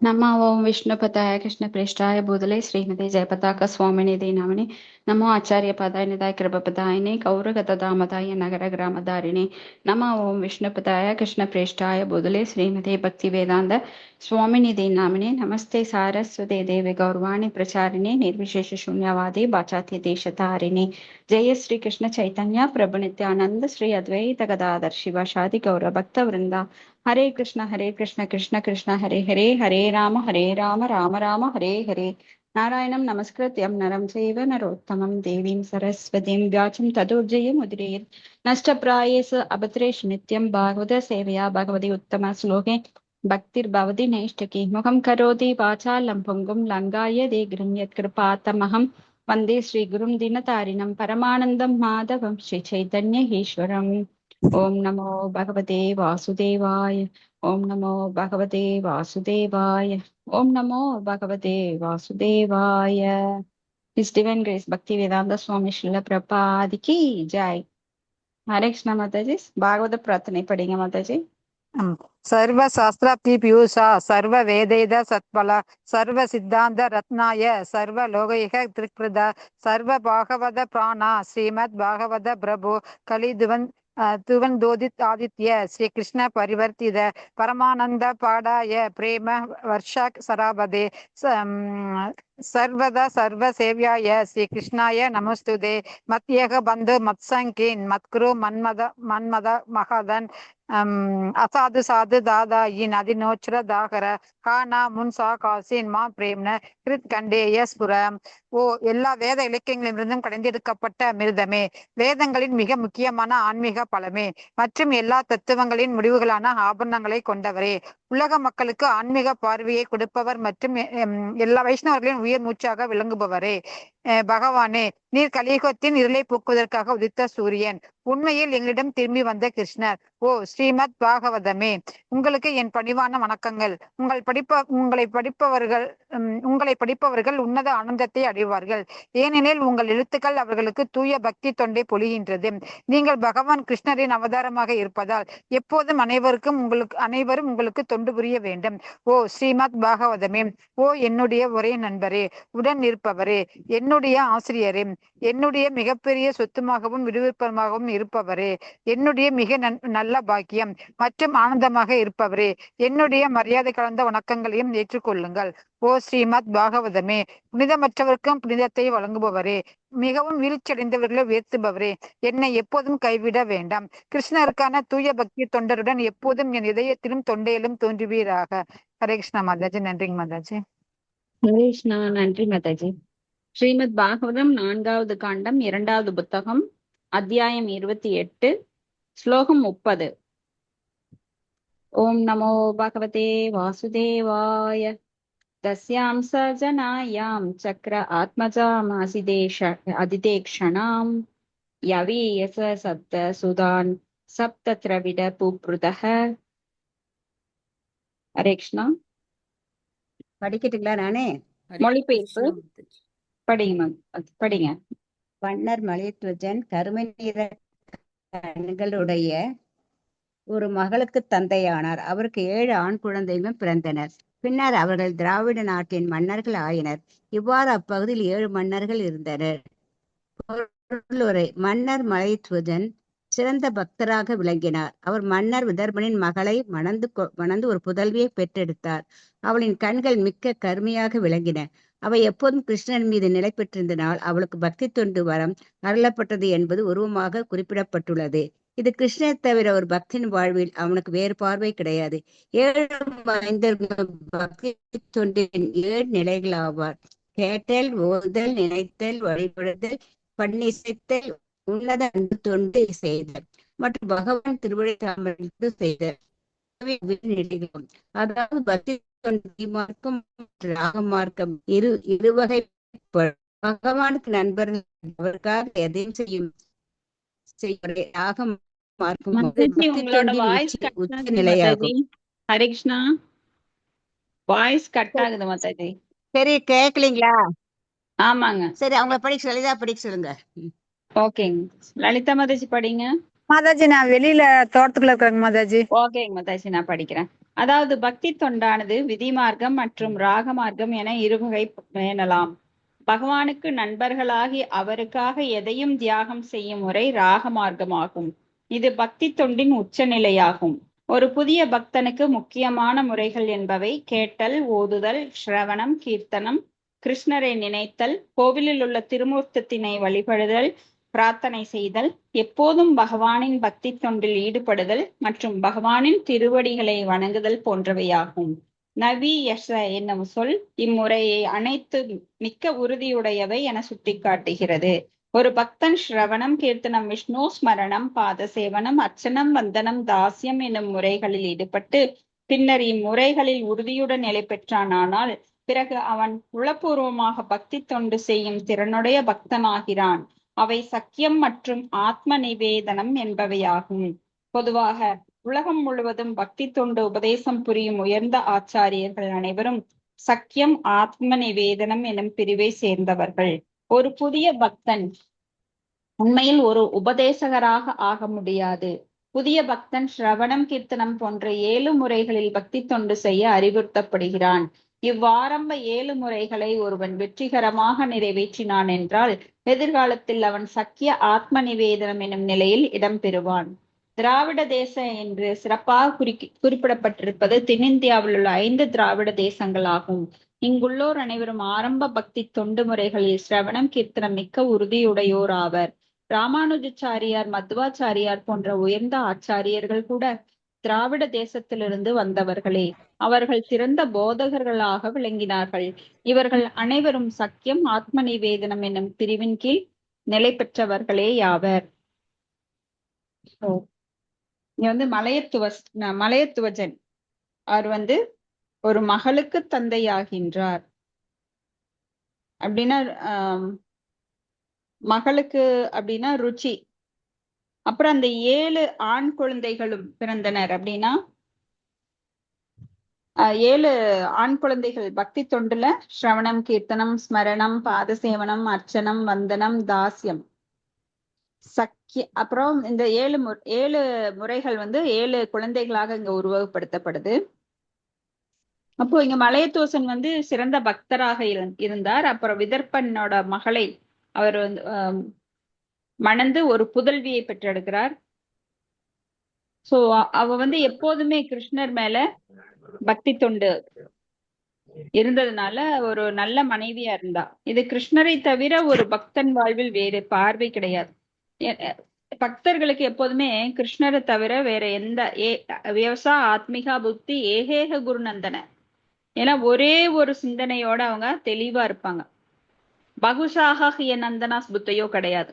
नमो ओं विष्णुपदाय कृष्णप्रेष्ठाय भूतले श्रीमते जयपताक स्वामिनिधि नामिने नमो आचार्यपदाय निधाय कृपपदायिने गौरगतदामदाय नगरग्रामधारिणे नमो ओं विष्णुपदाय कृष्णप्रेष्ठाय भूतले श्रीमते भक्तिवेदान्त स्वामिनिधि नामिने नमस्ते सारस्वते देवे गौरवाणी प्रचारिणे निर्विशेष शून्यवादी वाचात्य देशतारिणे जय श्री कृष्ण चैतन्य प्रभु नित्यानंद श्री अद्वैत गदाधर शिवाशादि गौर भक्त वृंदा हरे कृष्ण कृष्ण कृष्ण हरे हरे हरे राम राम राम हरे हरे नारायणं नमस्कृत्यं नरं चैव नरोत्तमं देवीं सरस्वतीं व्याचं तदुर्जयमुदीरयेत् नष्टप्रायेषु अभद्रेषु नित्यं भागवत सेवया भगवति उत्तमश्लोके भक्तिर्भवति नैष्ठकी मुखं करोति वाचालं पुङ्गुं लङ्गाय दे गृह्यत्कृपातमहं वन्दे श्रीगुरुं दीनतारिणं परमानन्दं माधवं श्रीचैतन्य ईश्वरम् ओम नमो भगवते वासुदेवाय। ओम नमो भगवते वासुदेवाय। ओम नमो भगवते वासुदेवाय। His Divine Grace Bhakti Vedanta Swami Srila Prabhupada की जय। हरे कृष्ण माताजी। भागवत प्रार्थना पढ़ेंगे माताजी। सर्व शास्त्रार्थी पीयूषा सर्व वेदेद सत्फल सर्व सिद्धांत रत्नाय सर्व लोकैक त्रिकृत सर्व भागवत प्राणा श्रीमद् भागवत प्रभु कलिदुवन तुवंदोदित आदित्य श्री कृष्ण परिवर्तित परमानंद पादाय प्रेम वर्ष सराबदे सर्वदा सर्व सेव्याय श्री कृष्णाय नमस्तुते मत्येக बंधु मत्संकीन मत्कुरु मन्मद मन्मद மகதன் அசாது சாது தாதாயின் அதிநோச்சுர தாகர கானா முன்சா காசின் மா பிரேம்ன கிருத் கண்டேயஸ்புர. ஓ எல்லா வேத இலக்கியங்களிலிருந்தும் கடைந்தெடுக்கப்பட்ட மிருதமே, வேதங்களின் மிக முக்கியமான ஆன்மீக பலமே மற்றும் எல்லா தத்துவங்களின் முடிவுகளான ஆபரணங்களை கொண்டவரே, உலக மக்களுக்கு ஆன்மீக பார்வையை கொடுப்பவர் மற்றும் எல்லா வைஷ்ணவர்களின் உயிர் மூச்சாக விளங்குபவரே, பகவானே, நீர் கலியுகத்தின் இருளை போக்குவதற்காக உதித்த சூரியன், உண்மையில் எங்களிடம் திரும்பி வந்த கிருஷ்ணர். ஓ ஸ்ரீமத் பாகவதமே, உங்களுக்கு என் பணிவான வணக்கங்கள். உங்களை படிப்பவர்கள் உன்னத ஆனந்தத்தை அடைவார்கள். ஏனெனில் உங்கள் எழுத்துக்கள் அவர்களுக்கு தூய பக்தி தொண்டை பொழிகின்றது. நீங்கள் பகவான் கிருஷ்ணரின் அவதாரமாக இருப்பதால் எப்போதும் அனைவரும் உங்களுக்கு தொண்டு புரிய வேண்டும். ஓ ஸ்ரீமத் பாகவதமே, ஓ என்னுடைய ஒரே நண்பரே, உடன் இருப்பவரே, என்னுடைய ஆசிரியரே, என்னுடைய மிகப்பெரிய சொத்துமாகவும் விடுவிப்பமாகவும் இருப்பவரே, என்னுடைய மிக நல்ல பாக்கியம் மற்றும் ஆனந்தமாக இருப்பவரே, என்னுடைய மரியாதை கலந்த வணக்கங்களையும் ஏற்றுக்கொள்ளுங்கள். ஓ ஸ்ரீமத் பாகவதமே, புனிதமற்றவருக்கும் புனிதத்தை வழங்குபவரே, மிகவும் வீழ்ச்சியடைந்தவர்களை உயர்த்துபவரே, என்னை எப்போதும் கைவிட வேண்டாம். கிருஷ்ணருக்கான தூய பக்தி தொண்டருடன் எப்போதும் என் இதயத்திலும் தொண்டையிலும் தோன்றுவீராக. ஹரே கிருஷ்ணா மாதாஜி. நன்றிங்க மாதாஜி. ஹரே கிருஷ்ணா. நன்றி மாதாஜி. ஸ்ரீமத் பாகவதம் 4வது காண்டம் 2வது புத்தகம் அத்தியாயம் 28 ஸ்லோகம் 30. ஓம் நமோ பகவதே வாசுதேவாய. तस्यां स जनायां चक्र आत्मजामासिदेक्षणां यवीयस सप्त सुदान् सप्तत्रविड पुपृतः. हरे कृष्णा. படிக்கட்டுங்களா? நானே மொழிபெயர்ப்பு படிங்க. வண்ணர் மலைத்வஜன் கருமை நிற கண்களுடைய ஒரு மகளுக்கு தந்தையானார். அவருக்கு 7 ஆண் குழந்தைகளும் பிறந்தனர். பின்னர் அவர்கள் திராவிட நாட்டின் மன்னர்கள் ஆயினர். இவ்வாறு அப்பகுதியில் 7 மன்னர்கள் இருந்தனர். மன்னர் மலைத்வஜன் சிறந்த பக்தராக விளங்கினார். அவர் மன்னர் விதர்பனின் மகளை மணந்து ஒரு புதல்வியை பெற்றெடுத்தார். அவளின் கண்கள் மிக்க கருமையாக விளங்கின. அவை எப்போதும் கிருஷ்ணன் மீது நிலை பெற்றிருந்தனால் அவளுக்கு பக்தி தொண்டு வரம் அருளப்பட்டது என்பது உருவமாக குறிப்பிடப்பட்டுள்ளது. இது கிருஷ்ணர் தவிர ஒரு பக்தின் வாழ்வில் அவனுக்கு வேறு பார்வை கிடையாது. 7 மைந்தர்கள் பக்தி தொண்டின் 7 நிலைகள் ஆவார். கேட்டல், ஓதுதல், நினைத்தல், வழிபடுதல், பண்ணிசைத்தல், உன்னத அன்பு தொண்டு செய்தல் மற்றும் பகவான் திருவடி தாமரைக்கு செய்தல். அதாவது பக்தி தொண்டு மார்க்கம் ராக மார்க்கம் இருவகை. பகவானுக்கு நண்பர்கள் அவருக்காக எதையும் செய்யும் ராக மார்க்கம் உச்ச நிலையாகும். ஹரே கிருஷ்ணா. வாய்ஸ் கட் ஆகுது மாதாஜி. சரி, கேட்கலீங்களா? ஆமாங்க. சரி, அவங்க படிக்க லலிதா படிக்க சொல்லுங்க. ஓகேங்க. லலிதா மாதாஜி படிங்க. மாதாஜி நான் வெளியில தோட்டத்துக்குள்ள இருக்கிறேங்க மாதாஜி. ஓகேங்க மாதாஜி, நான் படிக்கிறேன். அதாவது பக்தி தொண்டானது விதி மார்க்கம் மற்றும் ராக மார்க்கம் என இருவகை பேணலாம். பகவானுக்கு நண்பர்களாகி அவருக்காக எதையும் தியாகம் செய்யும் முறை ராக மார்க்கமாகும். இது பக்தி தொண்டின் உச்சநிலையாகும். ஒரு புதிய பக்தனுக்கு முக்கியமான முறைகள் என்பவை கேட்டல், ஓதுதல், ஸ்ரவணம், கீர்த்தனம், கிருஷ்ணரை நினைத்தல், கோவிலில் உள்ள திருமூர்த்தத்தினை வழிபடுதல், பிரார்த்தனை செய்தல், எப்போதும் பகவானின் பக்தி தொண்டில் ஈடுபடுதல் மற்றும் பகவானின் திருவடிகளை வணங்குதல் போன்றவையாகும். நவி யச என்னும் சொல் இம்முறையை அனைத்து மிக்க உறுதியுடையவை என சுட்டிக்காட்டுகிறது. ஒரு பக்தன் ஸ்ரவணம், கீர்த்தனம், விஷ்ணு ஸ்மரணம், பாத சேவனம், அர்ச்சனம், வந்தனம், தாசியம் என்னும் முறைகளில் ஈடுபட்டு பின்னர் இம்முறைகளில் உறுதியுடன் நிலை பெற்றானால் பிறகு அவன் உளப்பூர்வமாக பக்தி தொண்டு செய்யும் திறனுடைய பக்தனாகிறான். அவை சக்கியம் மற்றும் ஆத்ம நிவேதனம் என்பவையாகும். பொதுவாக உலகம் முழுவதும் பக்தி தொண்டு உபதேசம் புரியும் உயர்ந்த ஆச்சாரியர்கள் அனைவரும் சக்கியம், ஆத்ம நிவேதனம் எனும் பிரிவை சேர்ந்தவர்கள். ஒரு புதிய பக்தன் உண்மையில் ஒரு உபதேசகராக ஆக முடியாது. புதிய பக்தன் ஸ்ரவணம், கீர்த்தனம் போன்ற 7 முறைகளில் பக்தி தொண்டு செய்ய அறிவுறுத்தப்படுகிறான். இவ்வாரம்ப 7 முறைகளை ஒருவன் வெற்றிகரமாக நிறைவேற்றினான் என்றால் எதிர்காலத்தில் அவன் சக்கிய ஆத்ம நிவேதனம் எனும் நிலையில் இடம்பெறுவான். திராவிட தேச என்று சிறப்பாக குறிப்பிடப்பட்டிருப்பது தென்னிந்தியாவில் உள்ள 5 திராவிட தேசங்களாகும். இங்குள்ளோர் அனைவரும் ஆரம்ப பக்தி தொண்டு முறைகளில் சிரவணம், கீர்த்தனம் மிக்க உறுதியுடையோர் ஆவர். ராமானுஜாச்சாரியார், மத்வாச்சாரியார் போன்ற உயர்ந்த ஆச்சாரியர்கள் கூட திராவிட தேசத்திலிருந்து வந்தவர்களே. அவர்கள் சிறந்த போதகர்களாக விளங்கினார்கள். இவர்கள் அனைவரும் சக்கியம், ஆத்ம நிவேதனம் என்னும் பிரிவின் கீழ் நிலை பெற்றவர்களே யாவர். இங்க மலையத்துவஜன் அவர் ஒரு மகளுக்கு தந்தையாகின்றார். அப்படின்னா மகளுக்கு அப்படின்னா ருச்சி. அப்புறம் அந்த 7 ஆண் குழந்தைகளும் பிறந்தனர். அப்படின்னா 7 ஆண் குழந்தைகள் பக்தி தொண்டுல ஸ்ரவணம், கீர்த்தனம், ஸ்மரணம், பாதசேவனம், அர்ச்சனம், வந்தனம், தாசியம், சக்கிய. அப்புறம் இந்த 7 முறைகள் 7 குழந்தைகளாக இங்க உருவகப்படுத்தப்படுது. அப்போ இங்க மலையத்துவசன் சிறந்த பக்தராக இருந்தார். அப்புறம் விதர்ப்பனோட மகளை அவர் மணந்து ஒரு புதல்வியை பெற்றெடுக்கிறார். சோ அவ எப்போதுமே கிருஷ்ணர் மேல பக்தி தொண்டு இருந்ததுனால ஒரு நல்ல மனைவியா இருந்தா. இது கிருஷ்ணரை தவிர ஒரு பக்தன் வாழ்வில் வேறு பார்வை கிடையாது. பக்தர்களுக்கு எப்போதுமே கிருஷ்ணரை தவிர வேற எந்த விவசா ஆத்மிகா புத்தி ஏகேக குருநந்தன, ஏன்னா ஒரே ஒரு சிந்தனையோட அவங்க தெளிவா இருப்பாங்க. பகுஷாக நந்தனாஸ் புத்தையோ கிடையாது,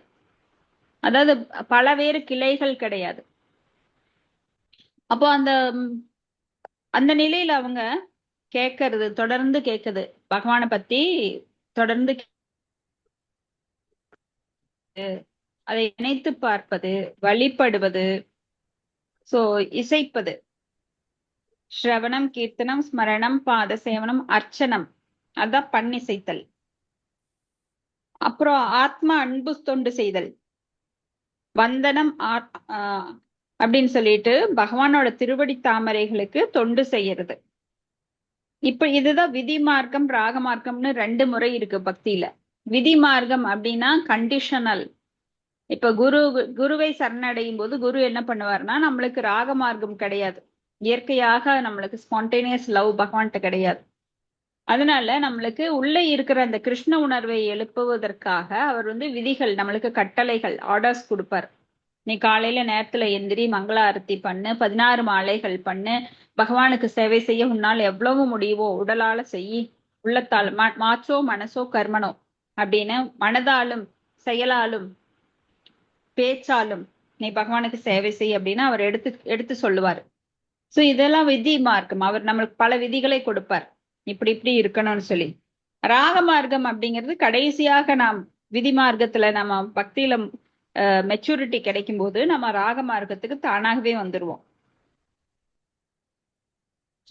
அதாவது பல வேறு கிளைகள் கிடையாது. அப்போ அந்த நிலையில அவங்க தொடர்ந்து கேட்குது பகவானை பத்தி, தொடர்ந்து அதை நினைத்து பார்ப்பது, வழிபடுவது, சோ இசைப்பது, ஸ்ரவணம், கீர்த்தனம், ஸ்மரணம், பாத சேவனம், அர்ச்சனம், அதான் பண்ணிசைத்தல். அப்புறம் ஆத்மா அன்பு தொண்டு செய்தல், வந்தனம் அப்படின்னு சொல்லிட்டு பகவானோட திருவடி தாமரைகளுக்கு தொண்டு செய்யறது. இப்ப இதுதான் விதி மார்க்கம், ராக மார்க்கம்னு 2 முறை இருக்கு பக்தியில. விதி மார்க்கம் அப்படின்னா கண்டிஷனல். இப்ப குருவை சரணடையும் போது குரு என்ன பண்ணுவார்னா, நம்மளுக்கு ராக மார்க்கம் கிடையாது, இயற்கையாக நம்மளுக்கு ஸ்பான்டேனியஸ் லவ் பகவான்கிட்ட கிடையாது. அதனால நம்மளுக்கு உள்ள இருக்கிற அந்த கிருஷ்ண உணர்வை எழுப்புவதற்காக அவர் விதிகள், நம்மளுக்கு கட்டளைகள், ஆர்டர்ஸ் கொடுப்பார். நீ காலையில நேரத்துல எந்திரி, மங்கள ஆரத்தி பண்ணு, 16 மாலைகள் பண்ணு, பகவானுக்கு சேவை செய்ய உன்னால் எவ்வளவு முடியுமோ உடலால செய்யி, உள்ளத்தால் மாச்சோ மனசோ கர்மனோ அப்படின்னு மனதாலும் செயலாலும் பேச்சாலும் நீ பகவானுக்கு சேவை செய் அப்படின்னு அவர் எடுத்து சொல்லுவார். சோ இதெல்லாம் விதி மார்க்கம். அவர் நம்மளுக்கு பல விதிகளை கொடுப்பார், இப்படி இருக்கணும்னு சொல்லி. ராக மார்க்கம் அப்படிங்கிறது கடைசியாக நாம் விதி மார்க்கத்துல நம்ம பக்தியில மெச்சூரிட்டி கிடைக்கும் போது நம்ம ராக மார்க்கத்துக்கு தானாகவே வந்துருவோம்.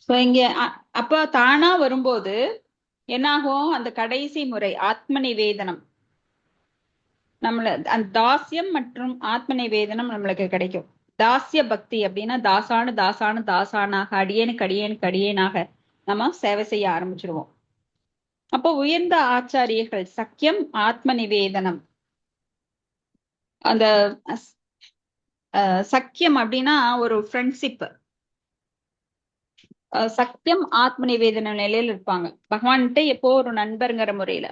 சோ இங்க அப்ப தானா வரும்போது என்னாகும், அந்த கடைசி முறை ஆத்ம நிவேதனம், அந்த தாசியம் மற்றும் ஆத்ம நிவேதனம் நம்மளுக்கு கிடைக்கும். தாசிய பக்தி அப்படின்னா தாசானாக அடியேனாக நம்ம சேவை செய்ய ஆரம்பிச்சிருவோம். அப்போ உயர்ந்த ஆச்சாரியர்கள் சக்கியம் ஆத்ம நிவேதனம், அந்த சக்கியம் அப்படின்னா ஒரு ஃப்ரெண்ட்ஷிப், சத்தியம் ஆத்ம நிவேதன நிலையில இருப்பாங்க பகவான்கிட்ட எப்போ ஒரு நண்பருங்கிற முறையில.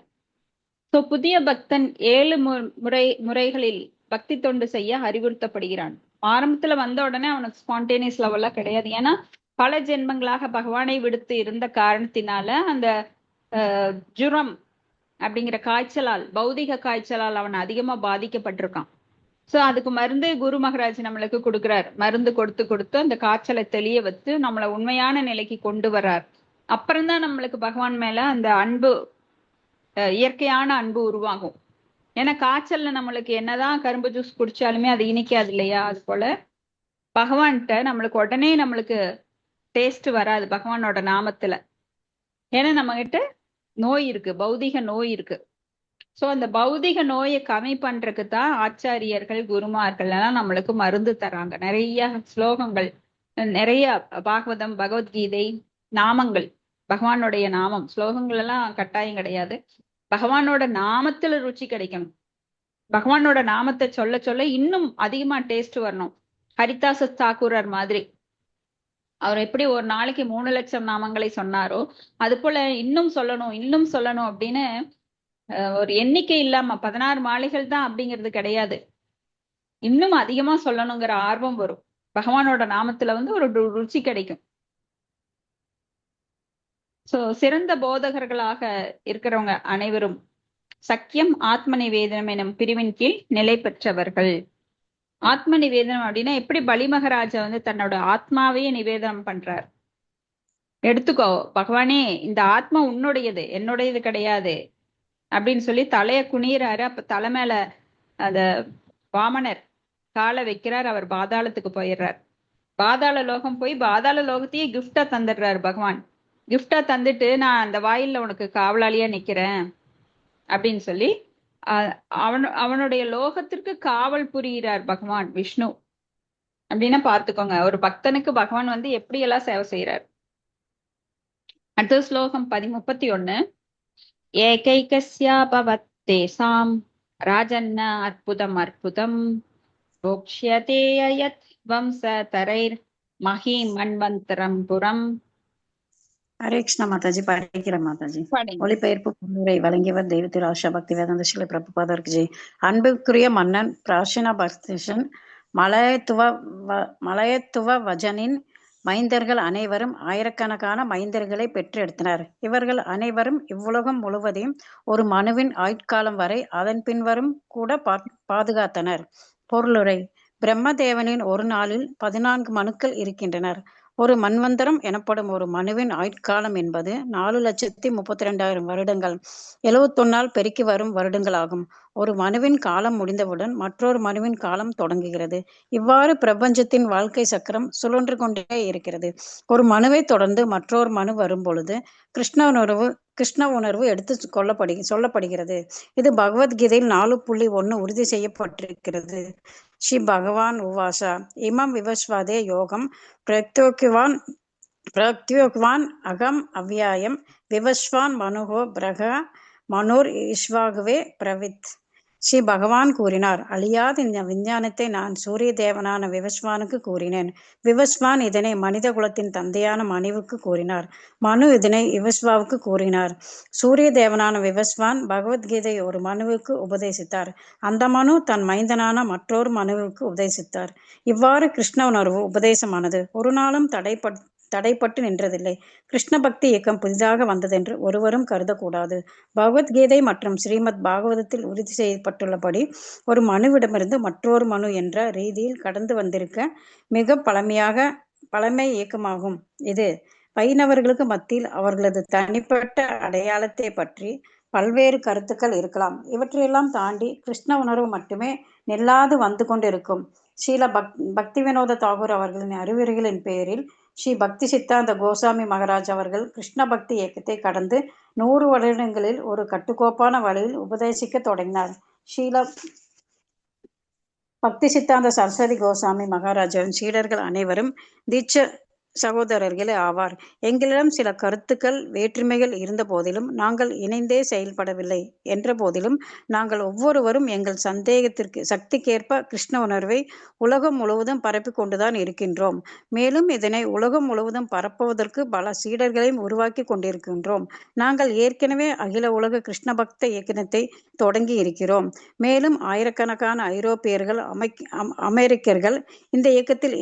சோ புதிய பக்தன் 7 முறைகளில் பக்தி தொண்டு செய்ய அறிவுறுத்தப்படுகிறான். ஆரம்பத்துல வந்த உடனே அவனுக்கு ஸ்பான்டேனியஸ் லெவல்ல கிடையாது. ஏன்னா பல ஜென்மங்களாக பகவானை விடுத்து இருந்த காரணத்தினால அந்த ஜுரம் அப்படிங்கிற காய்ச்சலால், பௌதிக காய்ச்சலால் அவன் அதிகமா பாதிக்கப்பட்டிருக்கான். சோ அதுக்கு மருந்து குரு மகாராஜ் நம்மளுக்கு கொடுக்குறார். மருந்து கொடுத்து அந்த காய்ச்சலை தெளிய வச்சு நம்மளை உண்மையான நிலைக்கு கொண்டு வர்றார். அப்புறம்தான் நம்மளுக்கு பகவான் மேல அந்த அன்பு, இயற்கையான அன்பு உருவாகும். ஏன்னா காய்ச்சல்ல நம்மளுக்கு என்னதான் கரும்பு ஜூஸ் குடிச்சாலுமே அது இனிக்காது இல்லையா? அது போல பகவான்கிட்ட நம்மளுக்கு உடனே நம்மளுக்கு டேஸ்ட் வராது பகவானோட நாமத்துல. ஏன்னா நம்ம கிட்ட நோய் இருக்கு, பௌதிக நோய் இருக்கு. சோ அந்த பௌதிக நோயை கம்மி பண்றதுக்கு தான் ஆச்சாரியர்கள் குருமார்கள் எல்லாம் நம்மளுக்கு மருந்து தராங்க. நிறைய ஸ்லோகங்கள், நிறைய பாகவதம், பகவத்கீதை, நாமங்கள், பகவானுடைய நாமம், ஸ்லோகங்கள் எல்லாம் கட்டாயம் கிடையாது. பகவானோட நாமத்துல ருச்சி கிடைக்கணும். பகவானோட நாமத்தை சொல்ல சொல்ல இன்னும் அதிகமா டேஸ்ட் வரணும். ஹரிதாஸ் தாக்கூரர் மாதிரி அவர் எப்படி ஒரு நாளைக்கு 3 லட்சம் நாமங்களை சொன்னாரோ அது போல இன்னும் சொல்லணும் அப்படின்னு ஒரு எண்ணிக்கை இல்லாம 16 மாலைகள் தான் அப்படிங்கிறது கிடையாது. இன்னும் அதிகமா சொல்லணுங்கிற ஆர்வம் வரும். பகவானோட நாமத்துல ஒரு ருச்சி கிடைக்கும். சோ சிறந்த போதகர்களாக இருக்கிறவங்க அனைவரும் சக்கியம் ஆத்ம நிவேதனம் எனும் பிரிவின் கீழ் நிலை பெற்றவர்கள். ஆத்ம நிவேதனம் அப்படின்னா எப்படி பலி மகாராஜா தன்னோட ஆத்மாவையே நிவேதனம் பண்றார். எடுத்துக்கோ பகவானே, இந்த ஆத்மா உன்னுடையது, என்னுடையது கிடையாது அப்படின்னு சொல்லி தலைய குனிறாரு. அப்ப தலை மேல அந்த வாமனர் காலை வைக்கிறார். அவர் பாதாளத்துக்கு போயிடுறார். பாதாள லோகம் போய் பாதாள லோகத்தையே கிஃப்டா தந்துடுறாரு பகவான். கிஃப்டா தந்துட்டு நான் அந்த வாயில்ல உனக்கு காவலாளியா நிக்கிறேன் அப்படின்னு சொல்லி அவனுடைய லோகத்திற்கு காவல் புரிகிறார் பகவான் விஷ்ணு. அப்படின்னா பார்த்துக்கோங்க ஒரு பக்தனுக்கு பகவான் எப்படி எல்லாம் சேவை செய்யறார். அடுத்த ஸ்லோகம் 31. ஏகைகஸ்யாபவத்தேசாம் ராஜன்ன அற்புதம் அற்புதம் போக்ஷ்யதே அயத் வம்ச தரைர் மஹி மன்வந்தரம் புரம். ஹரே கிருஷ்ணா மாதாஜி. படிக்கிறேன் மாதாஜி. ஒளிபெயர்ப்பு பொருளுரை வழங்கியவர் தெய்வத்திரு ஆஷா பக்தி வேதாந்த ஸ்ரீல பிரபுபாதருக்கு ஜெய். அன்புக்குரிய மன்னன் பிரார்ச்சனா பக்தேஷன் மலையத்துவ வஜனின் மைந்தர்கள் அனைவரும் ஆயிரக்கணக்கான மைந்தர்களை பெற்றெடுத்தனர். இவர்கள் அனைவரும் இவ்வுலகம் முழுவதையும் ஒரு மனுவின் ஆயுட்காலம் வரை அதன் பின்வரும் கூட பாதுகாத்தனர். பொருளுரை. பிரம்மதேவனின் ஒரு நாளில் 14 மனுக்கள் இருக்கின்றனர். ஒரு மன்வந்தரம் எனப்படும் ஒரு மனுவின் ஆயுட்காலம் என்பது 4,32,000 வருடங்கள், 71 பெருக்கி வரும் வருடங்கள் ஆகும். ஒரு மனுவின் காலம் முடிந்தவுடன் மற்றொரு மனுவின் காலம் தொடங்குகிறது. இவ்வாறு பிரபஞ்சத்தின் வாழ்க்கை சக்கரம் சுழன்று கொண்டே இருக்கிறது. ஒரு மனுவை தொடர்ந்து மற்றொரு மனு வரும் பொழுது கிருஷ்ண உணர்வு எடுத்து சொல்லப்படுகிறது. இது பகவத்கீதையில் 4.1 உறுதி செய்யப்பட்டிருக்கிறது. ஸ்ரீ பகவான் உவாசா இமம் விவஸ்வாதே யோகம் பிரத்யோக்வான் அகம் அவ்யாயம் விவஸ்வான் மனுகோ பிரக மனோர் ஈஸ்வாகவே பிரவித். ஸ்ரீ பகவான் கூறினார், அழியாத இந்த விஞ்ஞானத்தை நான் சூரிய தேவனான விவஸ்வானுக்கு கூறினேன். விவஸ்வான் இதனை மனித குலத்தின் தந்தையான மனுவுக்கு கூறினார். மனு இதனை விவஸ்வாவுக்கு கூறினார். சூரிய தேவனான விவஸ்வான் பகவத்கீதை ஒரு மனுவுக்கு உபதேசித்தார். அந்த மனு தன் மைந்தனான மற்றொரு மனுவுக்கு உபதேசித்தார். இவ்வாறு கிருஷ்ண உணர்வு உபதேசமானது ஒரு நாளும் தடைப்பட்டு நின்றதில்லை. கிருஷ்ண பக்தி இயக்கம் புதிதாக வந்ததென்று ஒருவரும் கருதக்கூடாது. பகவத்கீதை மற்றும் ஸ்ரீமத் பாகவதத்தில் உறுதி செய்யப்பட்டுள்ளபடி ஒரு மனுவிடமிருந்து மற்றொரு மனு என்ற ரீதியில் கடந்து வந்திருக்க மிக பழமை இயக்கமாகும். இது வைணவர்களுக்கு மத்தியில் அவர்களது தனிப்பட்ட அடையாளத்தை பற்றி பல்வேறு கருத்துக்கள் இருக்கலாம். இவற்றையெல்லாம் தாண்டி கிருஷ்ண உணர்வு மட்டுமே நில்லாது வந்து கொண்டிருக்கும். ஸ்ரீல பக்தி வினோத தாகூர் அவர்களின் அறிவுரைகளின் பேரில் ஸ்ரீ பக்தி சித்தாந்த கோசாமி மகாராஜ் அவர்கள் கிருஷ்ண பக்தி இயக்கத்தை கடந்து 100 வருடங்களில் ஒரு கட்டுக்கோப்பான வழியில் உபதேசிக்க தொடங்கினார். ஸ்ரீல பக்தி சித்தாந்த சரஸ்வதி கோசாமி மகாராஜாவின் சீடர்கள் அனைவரும் தீட்ச சகோதரர்களே ஆவார். எங்களிடம் சில கருத்துக்கள் வேற்றுமைகள் இருந்த போதிலும் நாங்கள் இணைந்தே செயல்படவில்லை என்ற போதிலும் நாங்கள் ஒவ்வொருவரும் எங்கள் சந்தேகத்திற்கு சக்திக்கேற்ப கிருஷ்ண உணர்வை உலகம் முழுவதும் பரப்பிக் கொண்டுதான் இருக்கின்றோம். மேலும் இதனை உலகம் முழுவதும் பரப்புவதற்கு பல சீடர்களையும் உருவாக்கி கொண்டிருக்கின்றோம். நாங்கள் ஏற்கனவே அகில உலக கிருஷ்ண பக்த இயக்கத்தை தொடங்கி இருக்கிறோம். மேலும் ஆயிரக்கணக்கான ஐரோப்பியர்கள் அமெரிக்கர்கள் இந்த இயக்கத்தில்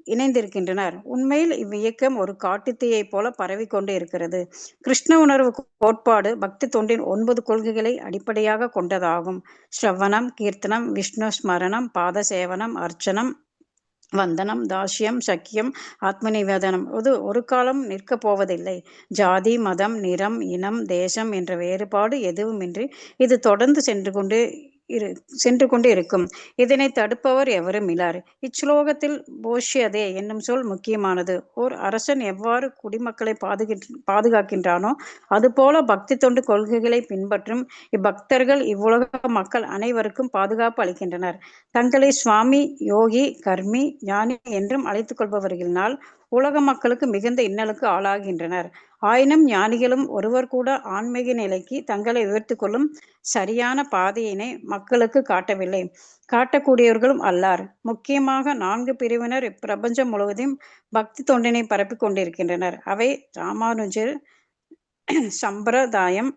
இணைந்திருக்கின்றனர். உண்மையில் இவ்வியக்கம் ஒரு காட்டுத்தீயை போல பரவிக்கொண்டு இருக்கிறது. கிருஷ்ண உணர்வு கோட்பாடு பக்தி தொண்டின் 9 கொள்கைகளை அடிப்படையாக கொண்டதாகும். ஸ்ரவணம், கீர்த்தனம், விஷ்ணு ஸ்மரணம், பாத சேவனம், அர்ச்சனம், வந்தனம், தாஸ்யம், சக்கியம், ஆத்ம நிவேதனம். ஒரு காலம் நிற்கப் போவதில்லை. ஜாதி, மதம், நிறம், இனம், தேசம் என்ற வேறுபாடு எதுவுமின்றி இது தொடர்ந்து சென்று கொண்டு இருக்கும். இதனை தடுப்பவர் எவரும் இல்லார். இச்லோகத்தில் போஷ்யதே என்னும் சொல் முக்கியமானது. ஓர் அரசன் எவ்வாறு குடிமக்களை பாதுகாக்கின்றானோ அதுபோல பக்தி தொண்டு கொள்கைகளை பின்பற்றும் இப்பக்தர்கள் இவ்வுலக மக்கள் அனைவருக்கும் பாதுகாப்பு அளிக்கின்றனர். தங்களை சுவாமி, யோகி, கர்மி, ஞானி என்றும் அழைத்துக் கொள்பவர்களினால் உலக மக்களுக்கு மிகுந்த இன்னலுக்கு ஆளாகின்றனர். ஆயினும் ஞானிகளும் ஒருவர் கூட ஆன்மீக நிலைக்கு தங்களை உயர்த்தி கொள்ளும் சரியான பாதையினை மக்களுக்கு காட்டவில்லை, காட்டக்கூடியவர்களும் அல்லார். முக்கியமாக 4 பிரிவினர் இப்பிரபஞ்சம் முழுவதும் பக்தி தொண்டினை பரப்பிக் கொண்டிருக்கின்றனர். அவை ராமானுஜர் சம்பிரதாயம்,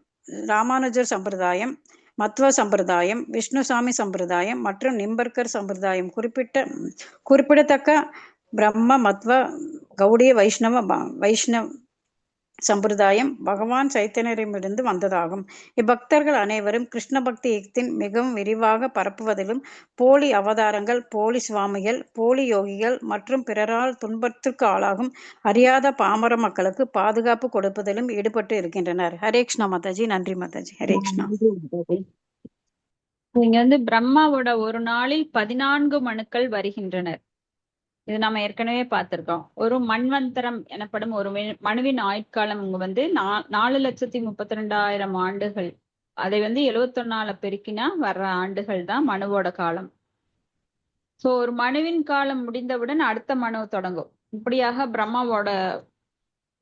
மத்வ சம்பிரதாயம், விஷ்ணுசாமி சம்பிரதாயம் மற்றும் நிம்பர்கர் சம்பிரதாயம். குறிப்பிடத்தக்க பிரம்ம, மத்வ, கௌடிய, வைஷ்ணவ சம்பிரதாயம் பகவான் சைத்தன்யரிடமிருந்து வந்ததாகும். இப்பக்தர்கள் அனைவரும் கிருஷ்ண பக்தி இயக்கத்தின் மிகவும் விரிவாக பரப்புவதிலும் போலி அவதாரங்கள், போலி சுவாமிகள், போலி யோகிகள் மற்றும் பிறரால் துன்பத்திற்கு ஆளாகும் அறியாத பாமர மக்களுக்கு பாதுகாப்பு கொடுப்பதிலும் ஈடுபட்டு இருக்கின்றனர். ஹரே கிருஷ்ணா மாதாஜி. நன்றி மாதாஜி. ஹரே கிருஷ்ணா. இங்க வந்து பிரம்மாவோட ஒரு நாளில் 14 மனுக்கள் வருகின்றனர். இது நம்ம ஏற்கனவே பார்த்திருக்கோம். ஒரு மன்வந்தரம் எனப்படும் ஒரு மனுவின் ஆயுட்காலம் இங்க வந்து 4,32,000 ஆண்டுகள். அதை வந்து 71 பெருக்கினா வர்ற ஆண்டுகள் தான் மனுவோட காலம். சோ ஒரு மனுவின் காலம் முடிந்தவுடன் அடுத்த மனு தொடங்கும். இப்படியாக பிரம்மாவோட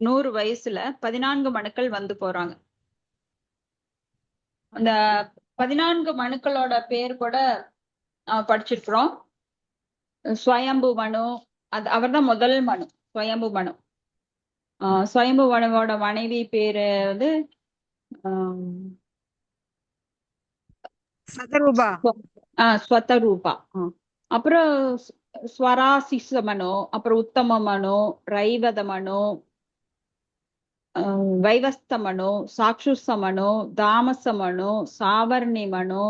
100 வயசுல 14 மனுக்கள் வந்து போறாங்க. அந்த 14 மனுக்களோட பேர் கூட படிச்சிருக்கிறோம். ஸ்வயம்பு மனு, அவர் தான் முதல் மனு. ஸ்வயம்பு மனு. ஸ்வயம்பு மனுவோட மனைவி பேரு வந்து ஸ்வதரூபா. அப்புறம் ஸ்வராசிச மனு, அப்புறம் உத்தம மனு, ரைவத மனு, வைவஸ்த மனு, சாக்ஷுச மனு, தாமச மனு, சாவர்ணி மனு,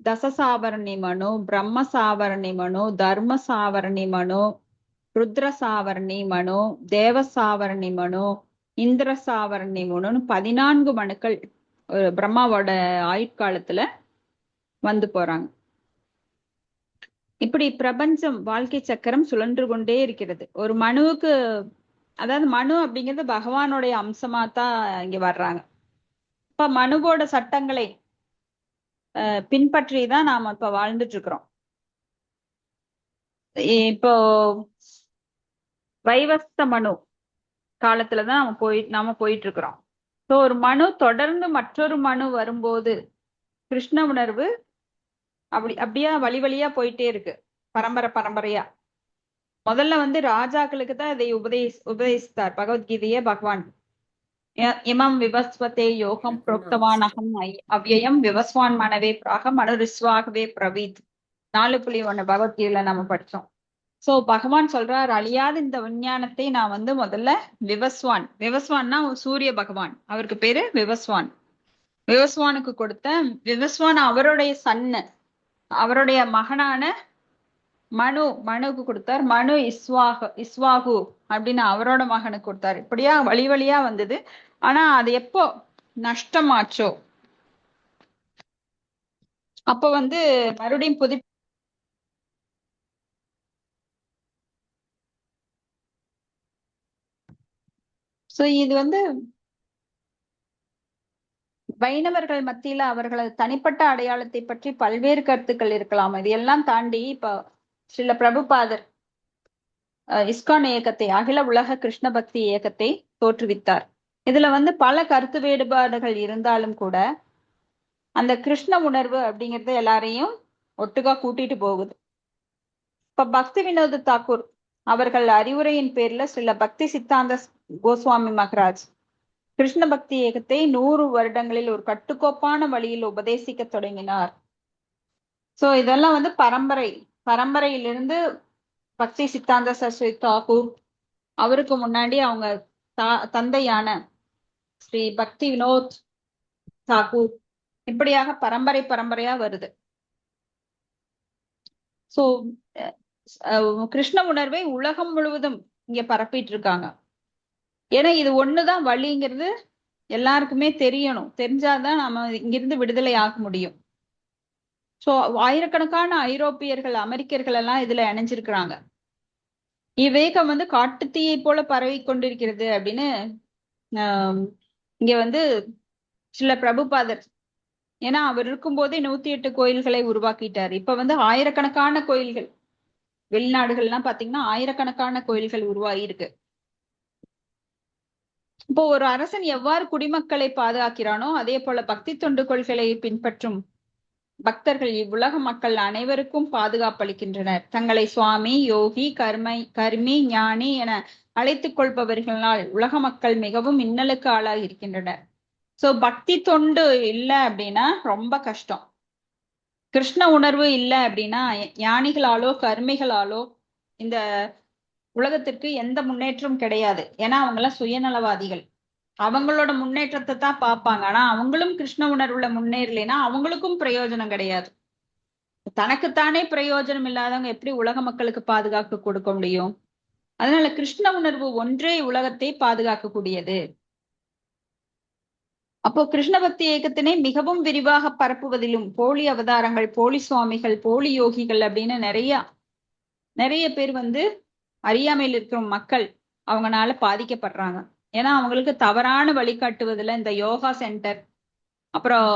தசசாவரணி மனு, பிரம்ம சாவரணி மனு, தர்ம சாவரணி மனு, ருத்ர சாவரணி மனு, தேவ சாவரணி மனு, இந்திர சாவரணி மனுன்னு 14 மனுக்கள் பிரம்மாவோட ஆயுட்காலத்துல வந்து போறாங்க. இப்படி பிரபஞ்சம், வாழ்க்கை சக்கரம் சுழன்று கொண்டே இருக்கிறது. ஒரு மனுவுக்கு, அதாவது மனு அப்படிங்கிறது பகவானுடைய அம்சமா தான் இங்க வர்றாங்க. இப்ப மனுவோட சட்டங்களை பின்பற்றி தான் நாம இப்ப வாழ்ந்துட்டு இருக்கிறோம். இப்போ வைவஸ்த மனு காலத்துலதான் நாம போயிட்டு இருக்கிறோம். ஸோ ஒரு மனு தொடர்ந்து மற்றொரு மனு வரும்போது கிருஷ்ண உணர்வு அப்படியா வழி வழியா போயிட்டே இருக்கு, பரம்பரையா. முதல்ல வந்து ராஜாக்களுக்கு தான் இதை உபதேசித்தார் பகவத்கீதைய பகவான். இமம் விவஸ்வதே யோகம் புரோக்தவான் அகம் அவ்யயம் விவஸ்வான் மனவே பிராக மனுரிஸ்வாகவே பிரவீத். 4.1 பகவத்கீதையில நம்ம படிச்சோம். சோ பகவான் சொல்றார், அழியாத இந்த விஞ்ஞானத்தை நான் வந்து முதல்ல விவஸ்வான்னா சூரிய பகவான், அவருக்கு பேரு விவஸ்வானுக்கு கொடுத்த. விவஸ்வான் அவருடைய சன்னு, அவருடைய மகனான மனுக்கு கொடுத்தார். மனு இஸ்வாகு அப்படின்னு அவரோட மகனுக்கு கொடுத்தாரு. இப்படியா வழி வழியா வந்தது. ஆனா அது எப்போ நஷ்டமாச்சோ அப்ப வந்து மறுபடியும் சோ இது வந்து வைணவர்கள் மத்தியில அவர்களது தனிப்பட்ட அடையாளத்தை பற்றி பல்வேறு கருத்துக்கள் இருக்கலாம். இது எல்லாம் தாண்டி இப்ப ஸ்ரீல பிரபுபாதர் இஸ்கான் இயக்கத்தை, அகில உலக கிருஷ்ண பக்தி இயக்கத்தை தோற்றுவித்தார். இதுல பல கருத்து வேறுபாடுகள் இருந்தாலும் கூட அந்த கிருஷ்ண உணர்வு அப்படிங்கிறது எல்லாரையும் ஒட்டுக்கா கூட்டிட்டு போகுது. இப்ப பக்தி வினோத் தாக்கூர் அவர்கள் அறிவுரையின் பேர்ல சில பக்தி சித்தாந்த கோஸ்வாமி மகராஜ் கிருஷ்ண பக்தி இயக்கத்தை 100 வருடங்களில் ஒரு கட்டுக்கோப்பான வழியில் உபதேசிக்க தொடங்கினார். சோ இதெல்லாம் பரம்பரையிலிருந்து பக்தி சித்தாந்த சரஸ்வதி தாக்கூர், அவருக்கு முன்னாடி அவங்க தந்தையான ஸ்ரீ பக்தி வினோத் தாக்கூர், இப்படியாக பரம்பரையா வருது. சோ கிருஷ்ண உணர்வை உலகம் முழுவதும் இங்க பரப்பிட்டு இருக்காங்க. ஏன்னா இது ஒண்ணுதான் வழிங்கிறது எல்லாருக்குமே தெரியணும். தெரிஞ்சாதான் நம்ம இங்கிருந்து விடுதலை ஆக முடியும். சோ ஆயிரக்கணக்கான ஐரோப்பியர்கள், அமெரிக்கர்கள் எல்லாம் இதுல இணைஞ்சிருக்கிறாங்க. இவ்வேகம் காட்டுத்தீயை போல பரவி கொண்டிருக்கிறது அப்படின்னு இங்க சில பிரபுபாதர், ஏன்னா அவர் இருக்கும்போதே 108 கோயில்களை உருவாக்கிட்டார். இப்ப ஆயிரக்கணக்கான கோயில்கள், வெளிநாடுகள்லாம் பாத்தீங்கன்னா ஆயிரக்கணக்கான கோயில்கள் உருவாகி இருக்கு. இப்போ ஒரு அரசன் எவ்வாறு குடிமக்களை பாதுகாக்கிறானோ அதே போல பக்தி தொண்டு கொள்கைகளை பின்பற்றும் பக்தர்கள் இவ்வுலக மக்கள் அனைவருக்கும் பாதுகாப்பளிக்கின்றனர். தங்களை சுவாமி, யோகி, கர்மி, ஞானி என அழைத்துக் கொள்பவர்களால் உலக மக்கள் மிகவும் இன்னலுக்கு ஆளாகி இருக்கின்றனர். சோ பக்தி தொண்டு இல்லை அப்படின்னா ரொம்ப கஷ்டம். கிருஷ்ண உணர்வு இல்லை அப்படின்னா ஞானிகளாலோ கர்மிகளாலோ இந்த உலகத்திற்கு எந்த முன்னேற்றம் கிடையாது. ஏன்னா அவங்கெல்லாம் சுயநலவாதிகள். அவங்களோட முன்னேற்றத்தை தான் பார்ப்பாங்க. ஆனா அவங்களும் கிருஷ்ண உணர்வுல முன்னேறலைன்னா அவங்களுக்கும் பிரயோஜனம் கிடையாது. தனக்குத்தானே பிரயோஜனம் இல்லாதவங்க எப்படி உலக மக்களுக்கு பாதுகாக்க கொடுக்க முடியும்? அதனால கிருஷ்ண உணர்வு ஒன்றே உலகத்தை பாதுகாக்கக்கூடியது. அப்போ கிருஷ்ண பக்தி இயக்கத்தினை மிகவும் விரிவாக பரப்புவதிலும் போலி அவதாரங்கள், போலி சுவாமிகள், போலி யோகிகள் அப்படின்னு நிறைய பேர் அறியாமையில் இருக்கிற மக்கள் அவங்கனால பாதிக்கப்படுறாங்க. ஏன்னா அவங்களுக்கு தவறான வழிகாட்டுவதுல இந்த யோகா சென்டர், அப்புறம்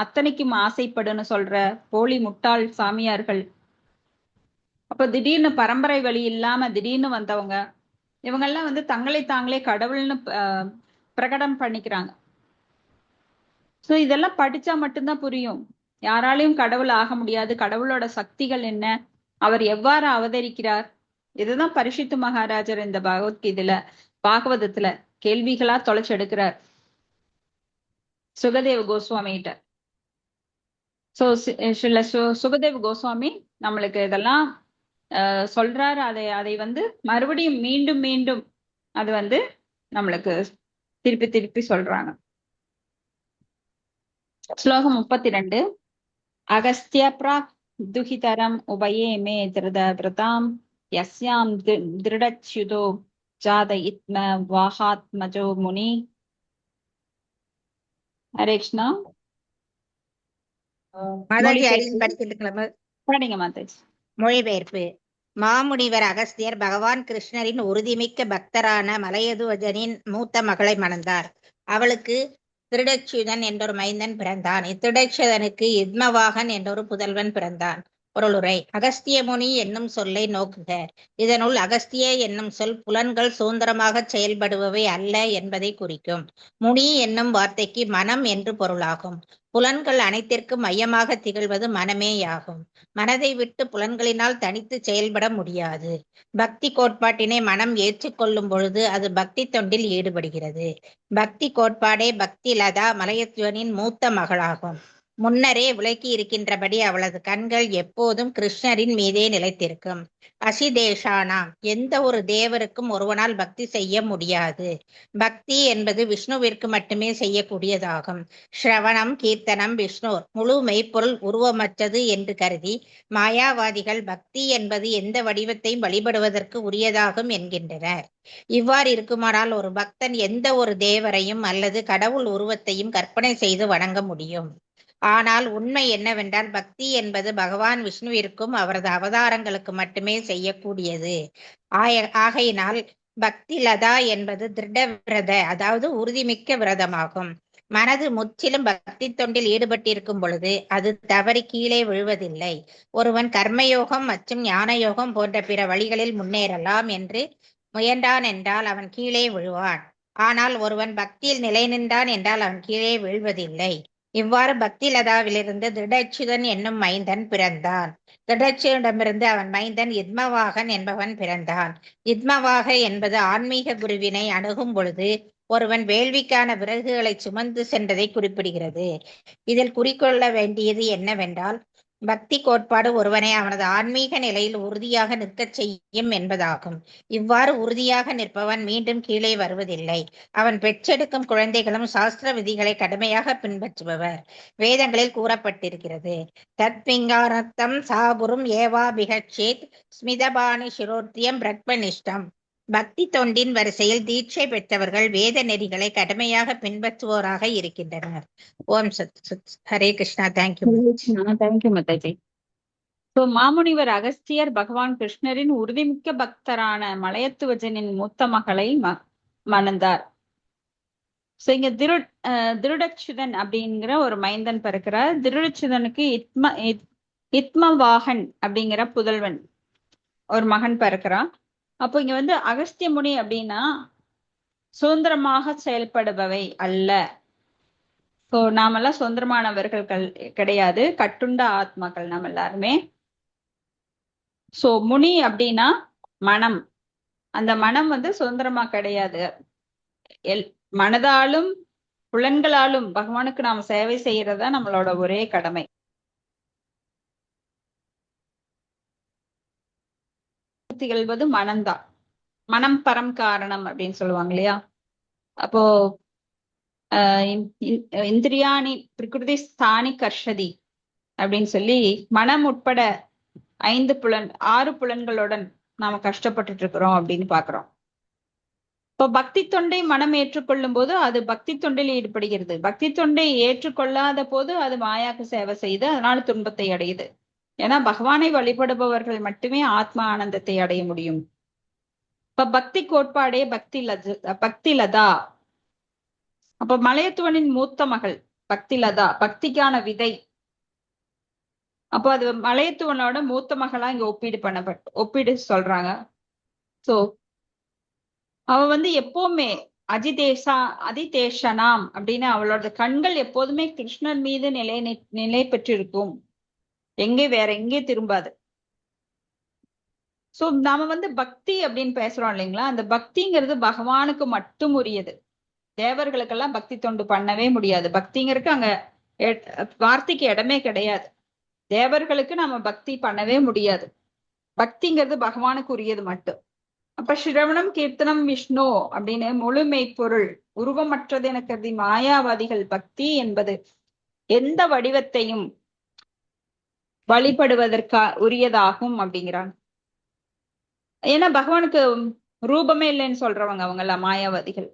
அத்தனைக்கும் ஆசைப்படுன்னு சொல்ற போலி முட்டாள் சாமியார்கள், அப்ப திடீர்னு பரம்பரை வழி இல்லாம திடீர்னு வந்தவங்க, இவங்கெல்லாம் தங்களை தாங்களே கடவுள்னு பிரகடனம் பண்ணிக்கிறாங்க. சோ இதெல்லாம் படிச்சா மட்டும்தான் புரியும். யாராலையும் கடவுள் ஆக முடியாது, கடவுளோட சக்திகள் என்ன, அவர் எவ்வாறு அவதரிக்கிறார், இதுதான் பரிஷித்து மகாராஜர் இந்த பாகவதத்துல கேள்விகளா தொலைச்சு எடுக்கிறார் சுகதேவ கோஸ்வாமி கிட்ட. சோ சுகதேவ கோஸ்வாமி நம்மளுக்கு இதெல்லாம் சொல்றாரு. அதை மறுபடியும் மீண்டும் மீண்டும் அது நம்மளுக்கு திருப்பி சொல்றாங்க. ஸ்லோகம் 32. அகஸ்திய பிராக் துஹிதரம் உபயே மே திருதாம் யஸ்யாம் திருடச்யுதோ ஜாத இத்ம வாஹாத்மஜோ முனி. ஹரே கிருஷ்ணா. படிங்க மாதாஜி. மொழிபெயர்ப்பு. மாமுனிவர் அகஸ்தியர் பகவான் கிருஷ்ணரின் உறுதிமிக்க பக்தரான மலையதுவஜனின் மூத்த மகளை மணந்தார். அவளுக்கு திருடச்சுதன் என்றொரு மைந்தன் பிறந்தான். இத்திருடச்சுதனுக்கு இத்மவாகன் என்றொரு புதல்வன் பிறந்தான். பொருளுரை. அகஸ்திய முனி என்னும் சொல்லை நோக்குக. இதனுள் அகஸ்திய என்னும் சொல் புலன்கள் சுதந்திரமாக செயல்படுபவை அல்ல என்பதை குறிக்கும். முனி என்னும் வார்த்தைக்கு மனம் என்று பொருளாகும். புலன்கள் அனைத்திற்கும் மையமாக திகழ்வது மனமேயாகும். மனதை விட்டு புலன்களினால் தனித்து செயல்பட முடியாது. பக்தி கோட்பாட்டினை மனம் ஏற்றுக்கொள்ளும் பொழுது அது பக்தி தொண்டில் ஈடுபடுகிறது. பக்தி கோட்பாடே பக்தி லதா மலையத்வனின் மூத்த மகளாகும். முன்னரே விளக்கி இருக்கின்றபடி அவளது கண்கள் எப்போதும் கிருஷ்ணரின் மீதே நிலைத்திருக்கும். அசிதேஷானாம், எந்த ஒரு தேவருக்கும் ஒருவனால் பக்தி செய்ய முடியாது. பக்தி என்பது விஷ்ணுவிற்கு மட்டுமே செய்யக்கூடியதாகும். ஸ்ரவணம், கீர்த்தனம் விஷ்ணு முழு மெய்ப்பொருள் உருவமற்றது என்று கருதி மாயாவாதிகள் பக்தி என்பது எந்த வடிவத்தையும் வழிபடுவதற்கு உரியதாகும் என்கின்றனர். இவ்வாறு இருக்குமானால் ஒரு பக்தன் எந்த ஒரு தேவரையும் அல்லது கடவுள் உருவத்தையும் கற்பனை செய்து வணங்க முடியும். ஆனால் உண்மை என்னவென்றால் பக்தி என்பது பகவான் விஷ்ணுவிற்கும் அவரது அவதாரங்களுக்கு மட்டுமே செய்யக்கூடியது. ஆகையினால் பக்தி லதா என்பது திருட விரத, அதாவது உறுதிமிக்க விரதமாகும். மனது முற்றிலும் பக்தி தொண்டில் ஈடுபட்டிருக்கும் பொழுது அது தவறி கீழே விழுவதில்லை. ஒருவன் கர்மயோகம் மற்றும் ஞான யோகம் போன்ற பிற வழிகளில் முன்னேறலாம் என்று முயன்றான் என்றால் அவன் கீழே விழுவான். ஆனால் ஒருவன் பக்தியில் நிலை நின்றான் என்றால் அவன் கீழே வீழ்வதில்லை. இவ்வாறு பக்தி லதாவிலிருந்து திருடச்சுதன் என்னும் மைந்தன் பிறந்தான். திருடச்சுடமிருந்து அவன் மைந்தன் இத்மவாகன் என்பவன் பிறந்தான். இத்மவாக என்பது ஆன்மீக குருவினை அணுகும் பொழுது ஒருவன் வேள்விக்கான விறகுகளை சுமந்து சென்றதை குறிப்பிடுகிறது. இதில் குறிக்கொள்ள வேண்டியது என்னவென்றால், பக்தி கோட்பாடு ஒருவனை அவனது ஆன்மீக நிலையில் உறுதியாக நிற்கச் செய்யும் என்பதாகும். இவ்வாறு உறுதியாக நிற்பவன் மீண்டும் கீழே வருவதில்லை. அவன் பெற்றெடுக்கும் குழந்தைகளும் சாஸ்திர விதிகளை கடுமையாக பின்பற்றுபவர். வேதங்களில் கூறப்பட்டிருக்கிறது, தத்விங்காரத்தம் சாபுரும் ஏவா பிகச்சேத் ஸ்மிதபாணி சிரோர்த்தியம் பிரக்மனிஷ்டம். பக்தி தொண்டின் வரிசையில் தீட்சை பெற்றவர்கள் வேத நெறிகளை கடுமையாக பின்பற்றுவோராக இருக்கின்றனர். Om Sat Sat. Hare Krishna. Thank you. Thank you Mataji. So மாமுனிவர் அகஸ்தியர் பகவான் கிருஷ்ணரின் உறுதிமிக்க பக்தரான மலையத்துவஜனின் மூத்த மகளை மணந்தார். ஸோ இங்க திருடச்சுதன் அப்படிங்கிற ஒரு மைந்தன் பிறக்கிறார். திருடச்சுதனுக்கு இத்மவாகன் அப்படிங்கிற புதல்வன் ஒரு மகன் பிறக்கிறான். அப்போ இங்க வந்து அகஸ்திய முனி அப்படின்னா சுதந்திரமாக செயல்படுபவை அல்ல. ஸோ நாமெல்லாம் சுதந்திரமானவர்கள் கிடையாது, கட்டுண்ட ஆத்மாக்கள் நாம் எல்லாருமே. ஸோ முனி அப்படின்னா மனம். அந்த மனம் வந்து சுதந்திரமா கிடையாது. மனதாலும் புலன்களாலும் பகவானுக்கு நாம சேவை செய்யறதா நம்மளோட ஒரே கடமை. திகழ்வது மனம்தான். மனம் பரம் காரணம் அப்படின்னு சொல்லுவாங்க இல்லையா? அப்போ இந்திரியாணி பிரகிருதி ஸ்தானி கர்ஷதி அப்படின்னு சொல்லி மனம் உட்பட 6 புலன்களுடன் நாம கஷ்டப்பட்டுட்டு இருக்கிறோம் அப்படின்னு பாக்குறோம். இப்போ பக்தி தொண்டை மனம் ஏற்றுக்கொள்ளும் போது அது பக்தி தொண்டில் ஈடுபடுகிறது. பக்தி தொண்டை ஏற்றுக்கொள்ளாத போது அது மாயாக்கு சேவை செய்து அதனால துன்பத்தை அடையுது. ஏன்னா பகவானை வழிபடுபவர்கள் மட்டுமே ஆத்மா ஆனந்தத்தை அடைய முடியும். இப்ப பக்தி கோட்பாடே பக்தி லதா. அப்ப மலையத்துவனின் மூத்த மகள் பக்தி லதா, பக்திக்கான விதை. அப்போ அது மலையத்துவனோட மூத்த மகளா இங்க ஒப்பீடு சொல்றாங்க. சோ அவ வந்து எப்பவுமே அதிதேஷனாம் அப்படின்னு அவளோட கண்கள் எப்போதுமே கிருஷ்ணன் மீது நிலை பெற்றிருக்கும். வேற எங்கே திரும்பாது. சோ நாம வந்து பக்தி அப்படின்னு பேசுறோம் இல்லைங்களா? அந்த பக்திங்கிறது பகவானுக்கு மட்டும் உரியது. தேவர்களுக்கெல்லாம் பக்தி தொண்டு பண்ணவே முடியாது. பக்திங்கிறதுக்கு அங்க வார்த்தைக்கு இடமே கிடையாது. தேவர்களுக்கு நம்ம பக்தி பண்ணவே முடியாது. பக்திங்கிறது பகவானுக்கு உரியது மட்டும். அப்ப சிரவணம் கீர்த்தனம் விஷ்ணு அப்படின்னு முழுமை பொருள் உருவமற்றது என கருதி மாயாவாதிகள் பக்தி என்பது எந்த வடிவத்தையும் வழிபடுவதற்கா உரியதாகும் அப்படிங்கிறாங்க. ஏன்னா பகவானுக்கு ரூபமே இல்லைன்னு சொல்றவங்க அவங்க எல்லாம் மாயாவாதிகள்.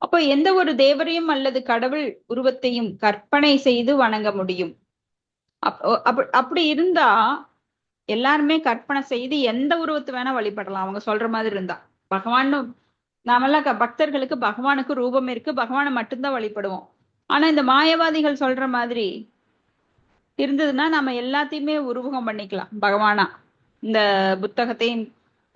அப்போ எந்த ஒரு தேவரையும் அல்லது கடவுள் உருவத்தையும் கற்பனை செய்து வணங்க முடியும். அப்படி இருந்தா எல்லாருமே கற்பனை செய்து எந்த உருவத்தை வேணா வழிபடலாம் அவங்க சொல்ற மாதிரி இருந்தா. பகவானும் நாமெல்லாம் பக்தர்களுக்கு பகவானுக்கு ரூபம் இருக்கு, பகவானை மட்டும்தான் வழிபடுவோம். ஆனா இந்த மாயவாதிகள் சொல்ற மாதிரி இருந்ததுன்னா நம்ம எல்லாத்தையுமே உருவகம் பண்ணிக்கலாம் பகவானா. இந்த புத்தகத்தையும்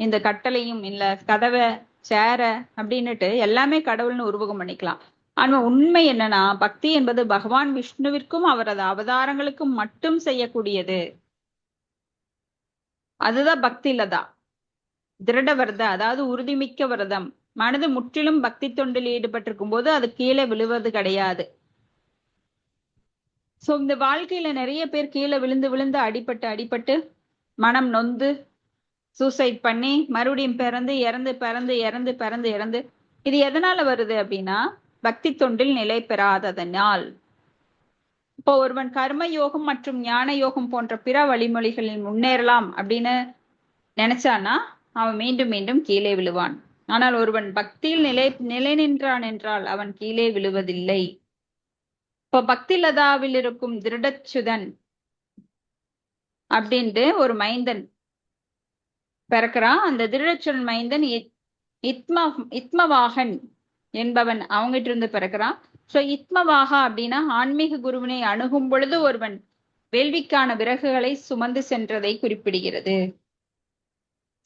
இந்த கட்டளையும் இல்ல கதவை சேர அப்படின்னுட்டு எல்லாமே கடவுள்னு உருவகம் பண்ணிக்கலாம். ஆனா உண்மை என்னன்னா பக்தி என்பது பகவான் விஷ்ணுவிற்கும் அவரது அவதாரங்களுக்கும் மட்டும் செய்யக்கூடியது. அதுதான் பக்தி லதா. திருட விரதம், அதாவது உறுதிமிக்க விரதம். மனது முற்றிலும் பக்தி தொண்டில் ஈடுபட்டிருக்கும் போது அது கீழே விழுவது கிடையாது. சோ இந்த வாழ்க்கையில நிறைய பேர் கீழே விழுந்து அடிபட்டு மனம் நொந்து சூசைட் பண்ணி மறுபடியும் இறந்து இது எதனால வருது அப்படின்னா பக்தி தொண்டில் நிலை பெறாததனால். இப்போ ஒருவன் கர்ம யோகம் மற்றும் ஞான யோகம் போன்ற பிற வழிமொழிகளில் முன்னேறலாம் அப்படின்னு நினைச்சானா அவன் மீண்டும் மீண்டும் கீழே விழுவான். ஆனால் ஒருவன் பக்தியில் நிலை நின்றான் என்றால் அவன் கீழே விழுவதில்லை. இப்போ பக்தி லதாவில் இருக்கும் திருடச்சுதன் அப்படின்ட்டு ஒரு மைந்தன் பிறக்கிறான். அந்த திருடச்சுதன் மைந்தன் இத்மவாகன் என்பவன் அவங்ககிட்ட இருந்து பிறக்கிறான். சோ இத்மவாகா அப்படின்னா ஆன்மீக குருவினை அணுகும் பொழுது ஒருவன் வேள்விக்கான விறகுகளை சுமந்து சென்றதை குறிப்பிடுகிறது.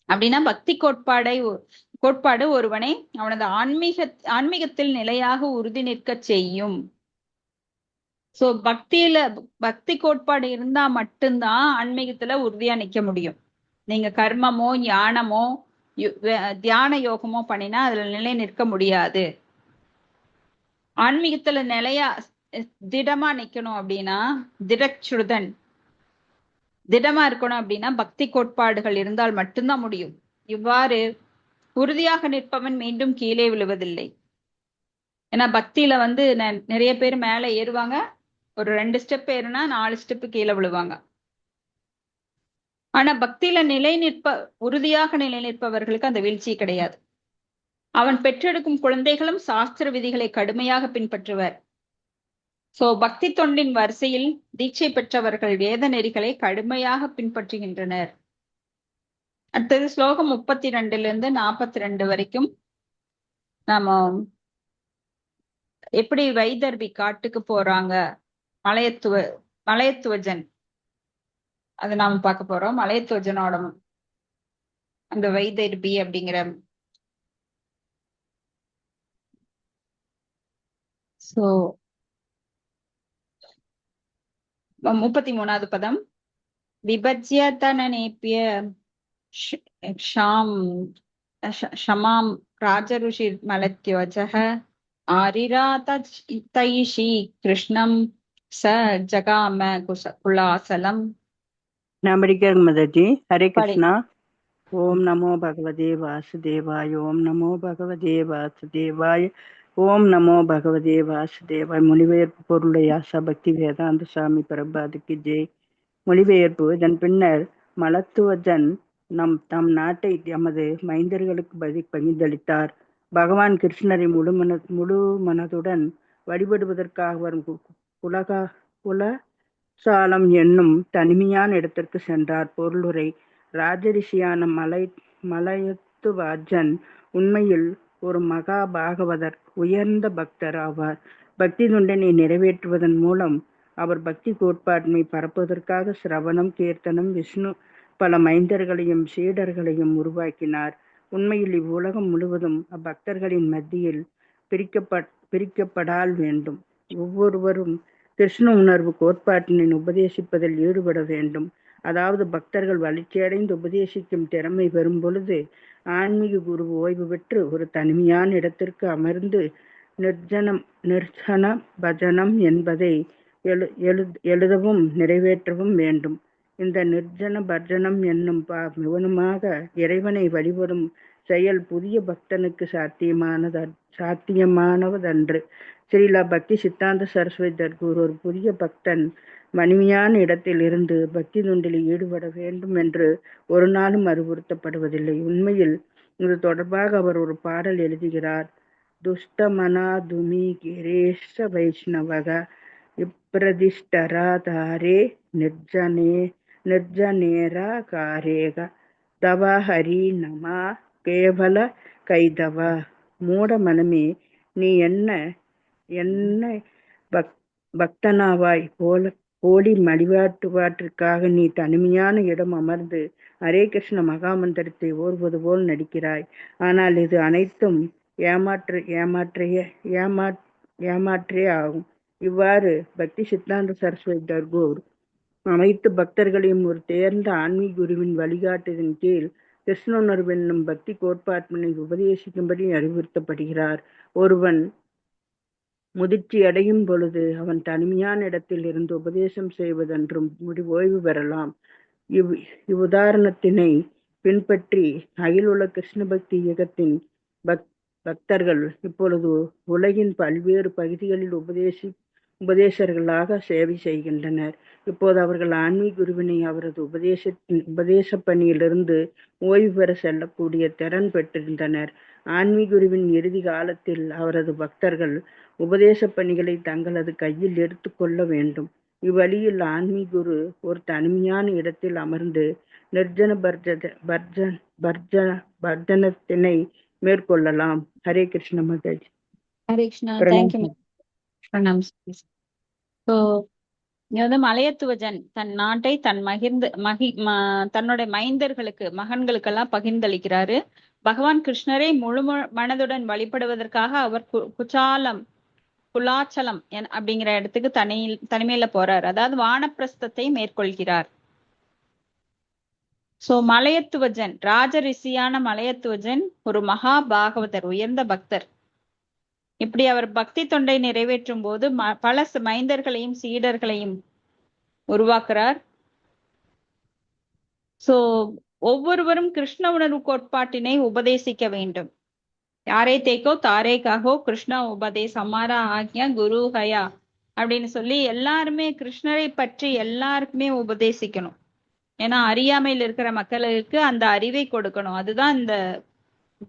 அப்படின்னா பக்தி கோட்பாடு ஒருவனை அவனது ஆன்மீகத்தில் நிலையாக உறுதி நிற்க செய்யும். சோ பக்தி கோட்பாடு இருந்தா மட்டும்தான் ஆன்மீகத்துல உறுதியா நிக்க முடியும். நீங்க கர்மமோ ஞானமோ தியான யோகமோ பண்ணினா அதுல நிலை நிற்க முடியாது. ஆன்மீகத்துல நிலையா திடமா நிக்கணும் அப்படின்னா திடமா இருக்கணும் அப்படின்னா பக்தி கோட்பாடுகள் இருந்தால் மட்டும்தான் முடியும். இவ்வாறு உறுதியாக நிற்பவன் மீண்டும் கீழே விழுவதில்லை. ஏன்னா பக்தியில நிறைய பேர் மேல ஏறுவாங்க, ஒரு 2 ஸ்டெப் ஏறுனா 4 ஸ்டெப் கீழே விழுவாங்க. ஆனா பக்தியில உறுதியாக நிலை நிற்பவர்களுக்கு அந்த வீழ்ச்சி கிடையாது. அவன் பெற்றெடுக்கும் குழந்தைகளும் சாஸ்திர விதிகளை கடுமையாக பின்பற்றுவர். சோ பக்தி தொண்டின் வரிசையில் தீட்சை பெற்றவர்கள் வேத நெறிகளை கடுமையாக பின்பற்றுகின்றனர். அடுத்தது ஸ்லோகம் 32 42 வரைக்கும் நாம எப்படி வைதர்பி காட்டுக்கு போறாங்க, மலையத்துவஜன் அதை நாம பார்க்க போறோம். மலையத்துவஜனோட அந்த வைதர்பி அப்படிங்கிற சோ 33வது பதம். விபஜ்ய தனநேப்ய ஷமாம் ராஜருஷி மலத்யோஜஹ ஆரிராதைஷி கிருஷ்ணம் ச ஜகாம குலாசலம். நான் படிக்கிறேன் மதஜி. ஹரே கிருஷ்ணா. ஓம் நமோ பகவதே வாசுதேவாய. ஓம் நமோ பகவதே வாசுதேவாய. ஓம் நமோ பகவதே வாசுதேவாய். மொழிபெயர்ப்பு பொருளுடைய ஆசா பக்தி வேதாந்த சுவாமி பிரபாதுக்கு ஜெய். மொழிபெயர்ப்பு. இதன் பின்னர் மலத்துவஜன் தம் நாட்டை எமது மைந்தர்களுக்கு பகிர்ந்தளித்தார். பகவான் கிருஷ்ணரை முழு மனதுடன் வழிபடுவதற்காக வரும் குலசாலம் என்னும் தனிமையான இடத்திற்கு சென்றார். பொருளுரை. ராஜரிஷியான மலையத்துவஜன் உண்மையில் ஒரு மகா பாகவதர், உயர்ந்த பக்தர் ஆவார். பக்தி தொண்டனை நிறைவேற்றுவதன் மூலம் அவர் பக்தி கோட்பாட்டினை பரப்புவதற்காக சிரவணம், கீர்த்தனம், விஷ்ணு பல மைந்தர்களையும் சீடர்களையும் உருவாக்கினார். உண்மையில் இவ்வுலகம் முழுவதும் அப்பக்தர்களின் மத்தியில் பிரிக்கப்படால் வேண்டும். ஒவ்வொருவரும் கிருஷ்ண உணர்வு கோட்பாட்டினை உபதேசிப்பதில் ஈடுபட வேண்டும். அதாவது பக்தர்கள் வளர்ச்சியடைந்து உபதேசிக்கும் திறமை பெறும் பொழுது ஆன்மீக குரு ஓய்வு பெற்று ஒரு தனிமையான இடத்திற்கு அமர்ந்து நிர்ஜன பஜனம் என்பதை எழுதவும் நிறைவேற்றவும் வேண்டும். இந்த நிர்ஜன பஜனம் என்னும் மூலமாக இறைவனை வழிபடும் செயல் புதிய பக்தனுக்கு சாத்தியமானதன்று. ஸ்ரீலா பக்தி சித்தாந்த சரஸ்வதி தர்கூர் ஒரு புதிய பக்தன் மனிமையான இடத்தில் இருந்து பக்தி தொண்டில் ஈடுபட வேண்டும் என்று ஒரு நாளும் அறிவுறுத்தப்படுவதில்லை. உண்மையில் இது தொடர்பாக அவர் ஒரு பாடல் எழுதுகிறார். துஷ்டமனா துமி கிரேஷ வைஷ்ணவக இப்பிரதிஷ்டராதாரே நிர்ஜனேரா காரேக தவா ஹரி நமா கேவல கைதவா. மூட மனமே, நீ என்ன பக்தனாவாய் போலி மடிவாட்டுவாற்றிற்காக நீ தனிமையான இடம் அமர்ந்து ஹரே கிருஷ்ண மகாமந்திரத்தை ஓர்வது போல் நடிக்கிறாய். ஆனால் இது அனைத்தும் ஏமாற்றே ஆகும். இவ்வாறு பக்தி சித்தாந்த சரஸ்வதி தர்கூர் அனைத்து பக்தர்களையும் ஒரு தேர்ந்த ஆன்மீக குருவின் வழிகாட்டுதலின் கீழ் கிருஷ்ணனுணர்வு என்னும் பக்தி கோட்பாட்டினை உபதேசிக்கும்படி அறிவுறுத்தப்படுகிறார். ஒருவன் முதிர்ச்சி அடையும் பொழுது அவன் தனிமையான இடத்தில் இருந்து உபதேசம் செய்வதென்றும் ஓய்வு பெறலாம். இவ்வுதாரணத்தினை பின்பற்றி அகிலுள்ள கிருஷ்ண பக்தி இயக்கத்தின் பக்தர்கள் இப்பொழுது உலகின் பல்வேறு பகுதிகளில் உபதேசர்களாக சேவை செய்கின்றனர். இப்போது அவர்கள் ஆன்மீக குருவினை அவரது உபதேச பணியிலிருந்து ஓய்வு பெற செல்லக்கூடிய திறன் பெற்றிருந்தனர். ஆன்மீக குருவின் இறுதி காலத்தில் அவரது பக்தர்கள் உபதேச பணிகளை தங்களது கையில் எடுத்துக்கொள்ள வேண்டும். இவ்வழியில் ஆன்மீக குரு ஒரு தனிமையான இடத்தில் அமர்ந்து நிர்ஜன பர்ஜனத்தினை மேற்கொள்ளலாம். ஹரே கிருஷ்ண மகாராஜ். ஹரே கிருஷ்ணா. பிரணாம். தேங்க்யூ. பிரணாம். ஸோ இங்க வந்து மலையத்துவஜன் தன் நாட்டை தன்னுடைய மைந்தர்களுக்கு மகன்களுக்கெல்லாம் பகிர்ந்தளிக்கிறாரு. பகவான் கிருஷ்ணரை முழு மனதுடன் வழிபடுவதற்காக அவர் குலாச்சலம் அப்படிங்கிற இடத்துக்கு தனிமையில போறார். அதாவது வானப்பிரஸ்தத்தை மேற்கொள்கிறார். சோ மலையத்துவஜன், ராஜ ரிஷியான மலையத்துவஜன் ஒரு மகா பாகவதர், உயர்ந்த பக்தர். இப்படி அவர் பக்தி தொண்டை நிறைவேற்றும் போது பல மைந்தர்களையும் சீடர்களையும் உருவாக்குறார். சோ ஒவ்வொருவரும் கிருஷ்ண உணர்வு கோட்பாட்டினை உபதேசிக்க வேண்டும். யாரே தேக்கோ தாரே காகோ கிருஷ்ணா உபதேஸ் அமாரா ஆக்யா குரு ஹயா அப்படின்னு சொல்லி எல்லாருமே கிருஷ்ணரை பற்றி எல்லாருக்குமே உபதேசிக்கணும். ஏன்னா அறியாமையில் இருக்கிற மக்களுக்கு அந்த அறிவை கொடுக்கணும். அதுதான் இந்த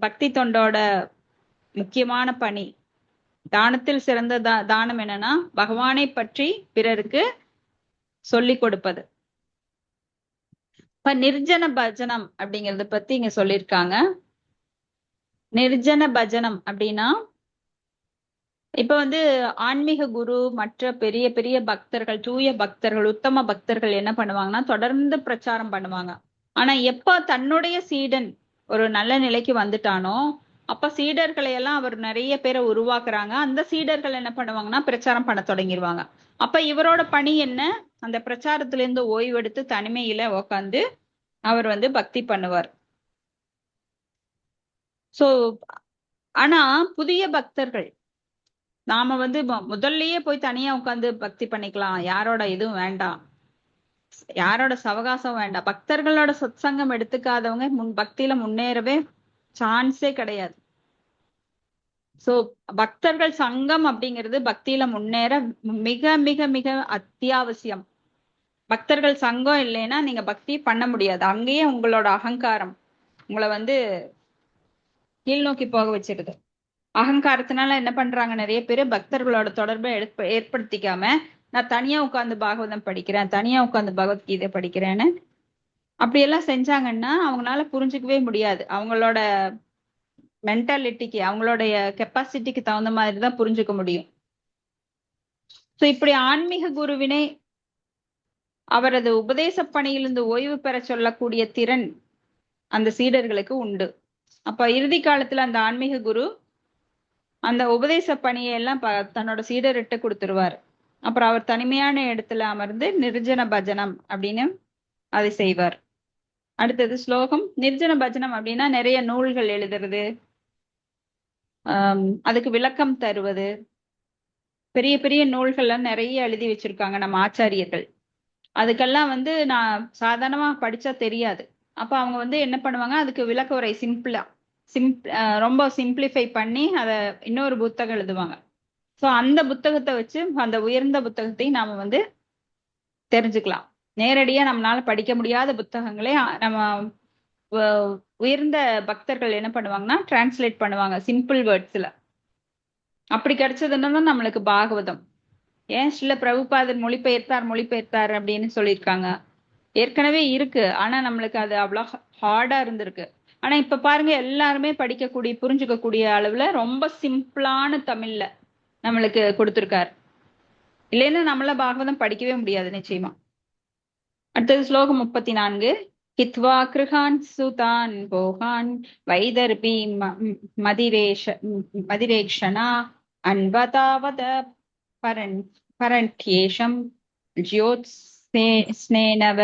பக்தி தொண்டோட முக்கியமான பணி. தானத்தில் சிறந்த தானம் என்னன்னா பகவானை பற்றி பிறருக்கு சொல்லிக் கொடுப்பது. இப்ப நிர்ஜன பஜனம் அப்படிங்கறத பத்தி இங்க சொல்லியிருக்காங்க. நிர்ஜன பஜனம் அப்படின்னா இப்ப வந்து ஆன்மீக குரு மற்ற பெரிய பெரிய பக்தர்கள், தூய பக்தர்கள், உத்தம பக்தர்கள் என்ன பண்ணுவாங்கன்னா தொடர்ந்து பிரச்சாரம் பண்ணுவாங்க. ஆனா எப்ப தன்னுடைய சீடன் ஒரு நல்ல நிலைக்கு வந்துட்டானோ அப்ப சீடர்களை எல்லாம் அவர் நிறைய பேரை உருவாக்குறாங்க. அந்த சீடர்கள் என்ன பண்ணுவாங்கன்னா பிரச்சாரம் பண்ண தொடங்கிடுவாங்க. அப்ப இவரோட பணி என்ன? அந்த பிரச்சாரத்துல இருந்து ஓய்வெடுத்து தனிமையில உக்காந்து அவர் வந்து பக்தி பண்ணுவார். சோ ஆனா புதிய பக்தர்கள் நாம வந்து முதல்லயே போய் தனியா உட்காந்து பக்தி பண்ணிக்கலாம், யாரோட இதுவும் வேண்டாம், யாரோட சவகாசம் வேண்டாம். பக்தர்களோட சத்சங்கம் எடுத்துக்காதவங்க பக்தியில முன்னேறவே சான்ஸே கிடையாது. சோ பக்தர்கள் சங்கம் அப்படிங்கிறது பக்தியில முன்னேற மிக மிக மிக அத்தியாவசியம். பக்தர்கள் சங்கம் இல்லைன்னா நீங்க பக்தி பண்ண முடியாது. அங்கேயே உங்களோட அகங்காரம் உங்களை வந்து கீழ் நோக்கி போக வச்சிருது. அகங்காரத்தினால என்ன பண்றாங்க, நிறைய பேர் பக்தர்களோட தொடர்பை ஏற்படுத்திக்காம நான் தனியா உட்கார்ந்து பாகவதம் படிக்கிறேன், தனியா உட்கார்ந்து பகவத்கீதை படிக்கிறேன்னு அப்படியெல்லாம் செஞ்சாங்கன்னா அவங்களால புரிஞ்சுக்கவே முடியாது. அவங்களோட மென்டாலிட்டிக்கு, அவங்களுடைய கெப்பாசிட்டிக்கு தகுந்த மாதிரி தான் புரிஞ்சுக்க முடியும். சோ இப்படி ஆன்மீக குருவினை அவரது உபதேச பணியிலிருந்து ஓய்வு பெற சொல்லக்கூடிய திறன் அந்த சீடர்களுக்கு உண்டு. அப்ப இறுதி காலத்துல அந்த ஆன்மீக குரு அந்த உபதேச பணியை எல்லாம் தன்னோட சீடர்கிட்ட கொடுத்துருவார். அப்புறம் அவர் தனிமையான இடத்துல அமர்ந்து நிர்ஜன பஜனம் அப்படின்னு அதை செய்வார். அடுத்தது ஸ்லோகம். நிர்ஜன பஜனம் அப்படின்னா நிறைய நூல்கள் எழுதுறது, அதுக்கு விளக்கம் தருவது. பெரிய பெரிய நூல்கள்லாம் நிறைய எழுதி வச்சிருக்காங்க நம்ம ஆச்சாரியர்கள். அதுக்கெல்லாம் வந்து நான் சாதாரணமா படிச்சா தெரியாது. அப்ப அவங்க வந்து என்ன பண்ணுவாங்க, அதுக்கு விளக்க உரை ரொம்ப சிம்பிளிஃபை பண்ணி அதை இன்னொரு புத்தகம் எழுதுவாங்க. ஸோ அந்த புத்தகத்தை வச்சு அந்த உயர்ந்த புத்தகத்தை நாம வந்து தெரிஞ்சுக்கலாம். நேரடியா நம்மளால படிக்க முடியாத புத்தகங்களே நம்ம உயர்ந்த பக்தர்கள் என்ன பண்ணுவாங்கன்னா டிரான்ஸ்லேட் பண்ணுவாங்க சிம்பிள் வேர்ட்ஸ்ல. அப்படி கிடைச்சதுன்னா நம்மளுக்கு பாகவதம். ஏன் ஸ்ரீல பிரபுபாதர் மொழிபெயர்த்தார் அப்படின்னு சொல்லியிருக்காங்க. ஏற்கனவே இருக்கு, ஆனா நம்மளுக்கு அது அவ்வளவு ஹார்டா இருந்திருக்கு. ஆனா இப்ப பாருங்க எல்லாருமே படிக்கக்கூடிய புரிஞ்சுக்கக்கூடிய அளவுல ரொம்ப சிம்பிளான தமிழ்ல நம்மளுக்கு கொடுத்திருக்காரு. இல்லைன்னா நம்மள பாகவதம் படிக்கவே முடியாது நிச்சயமா. அடுத்தது ஸ்லோகம் 34. கித்வா கிருஹான் சுதான் போகான் வைதர்பி மதிரேக்ஷனா அன்வதாவத பரண்யேஷம் ஜ்யோத்ஸ்னேனவ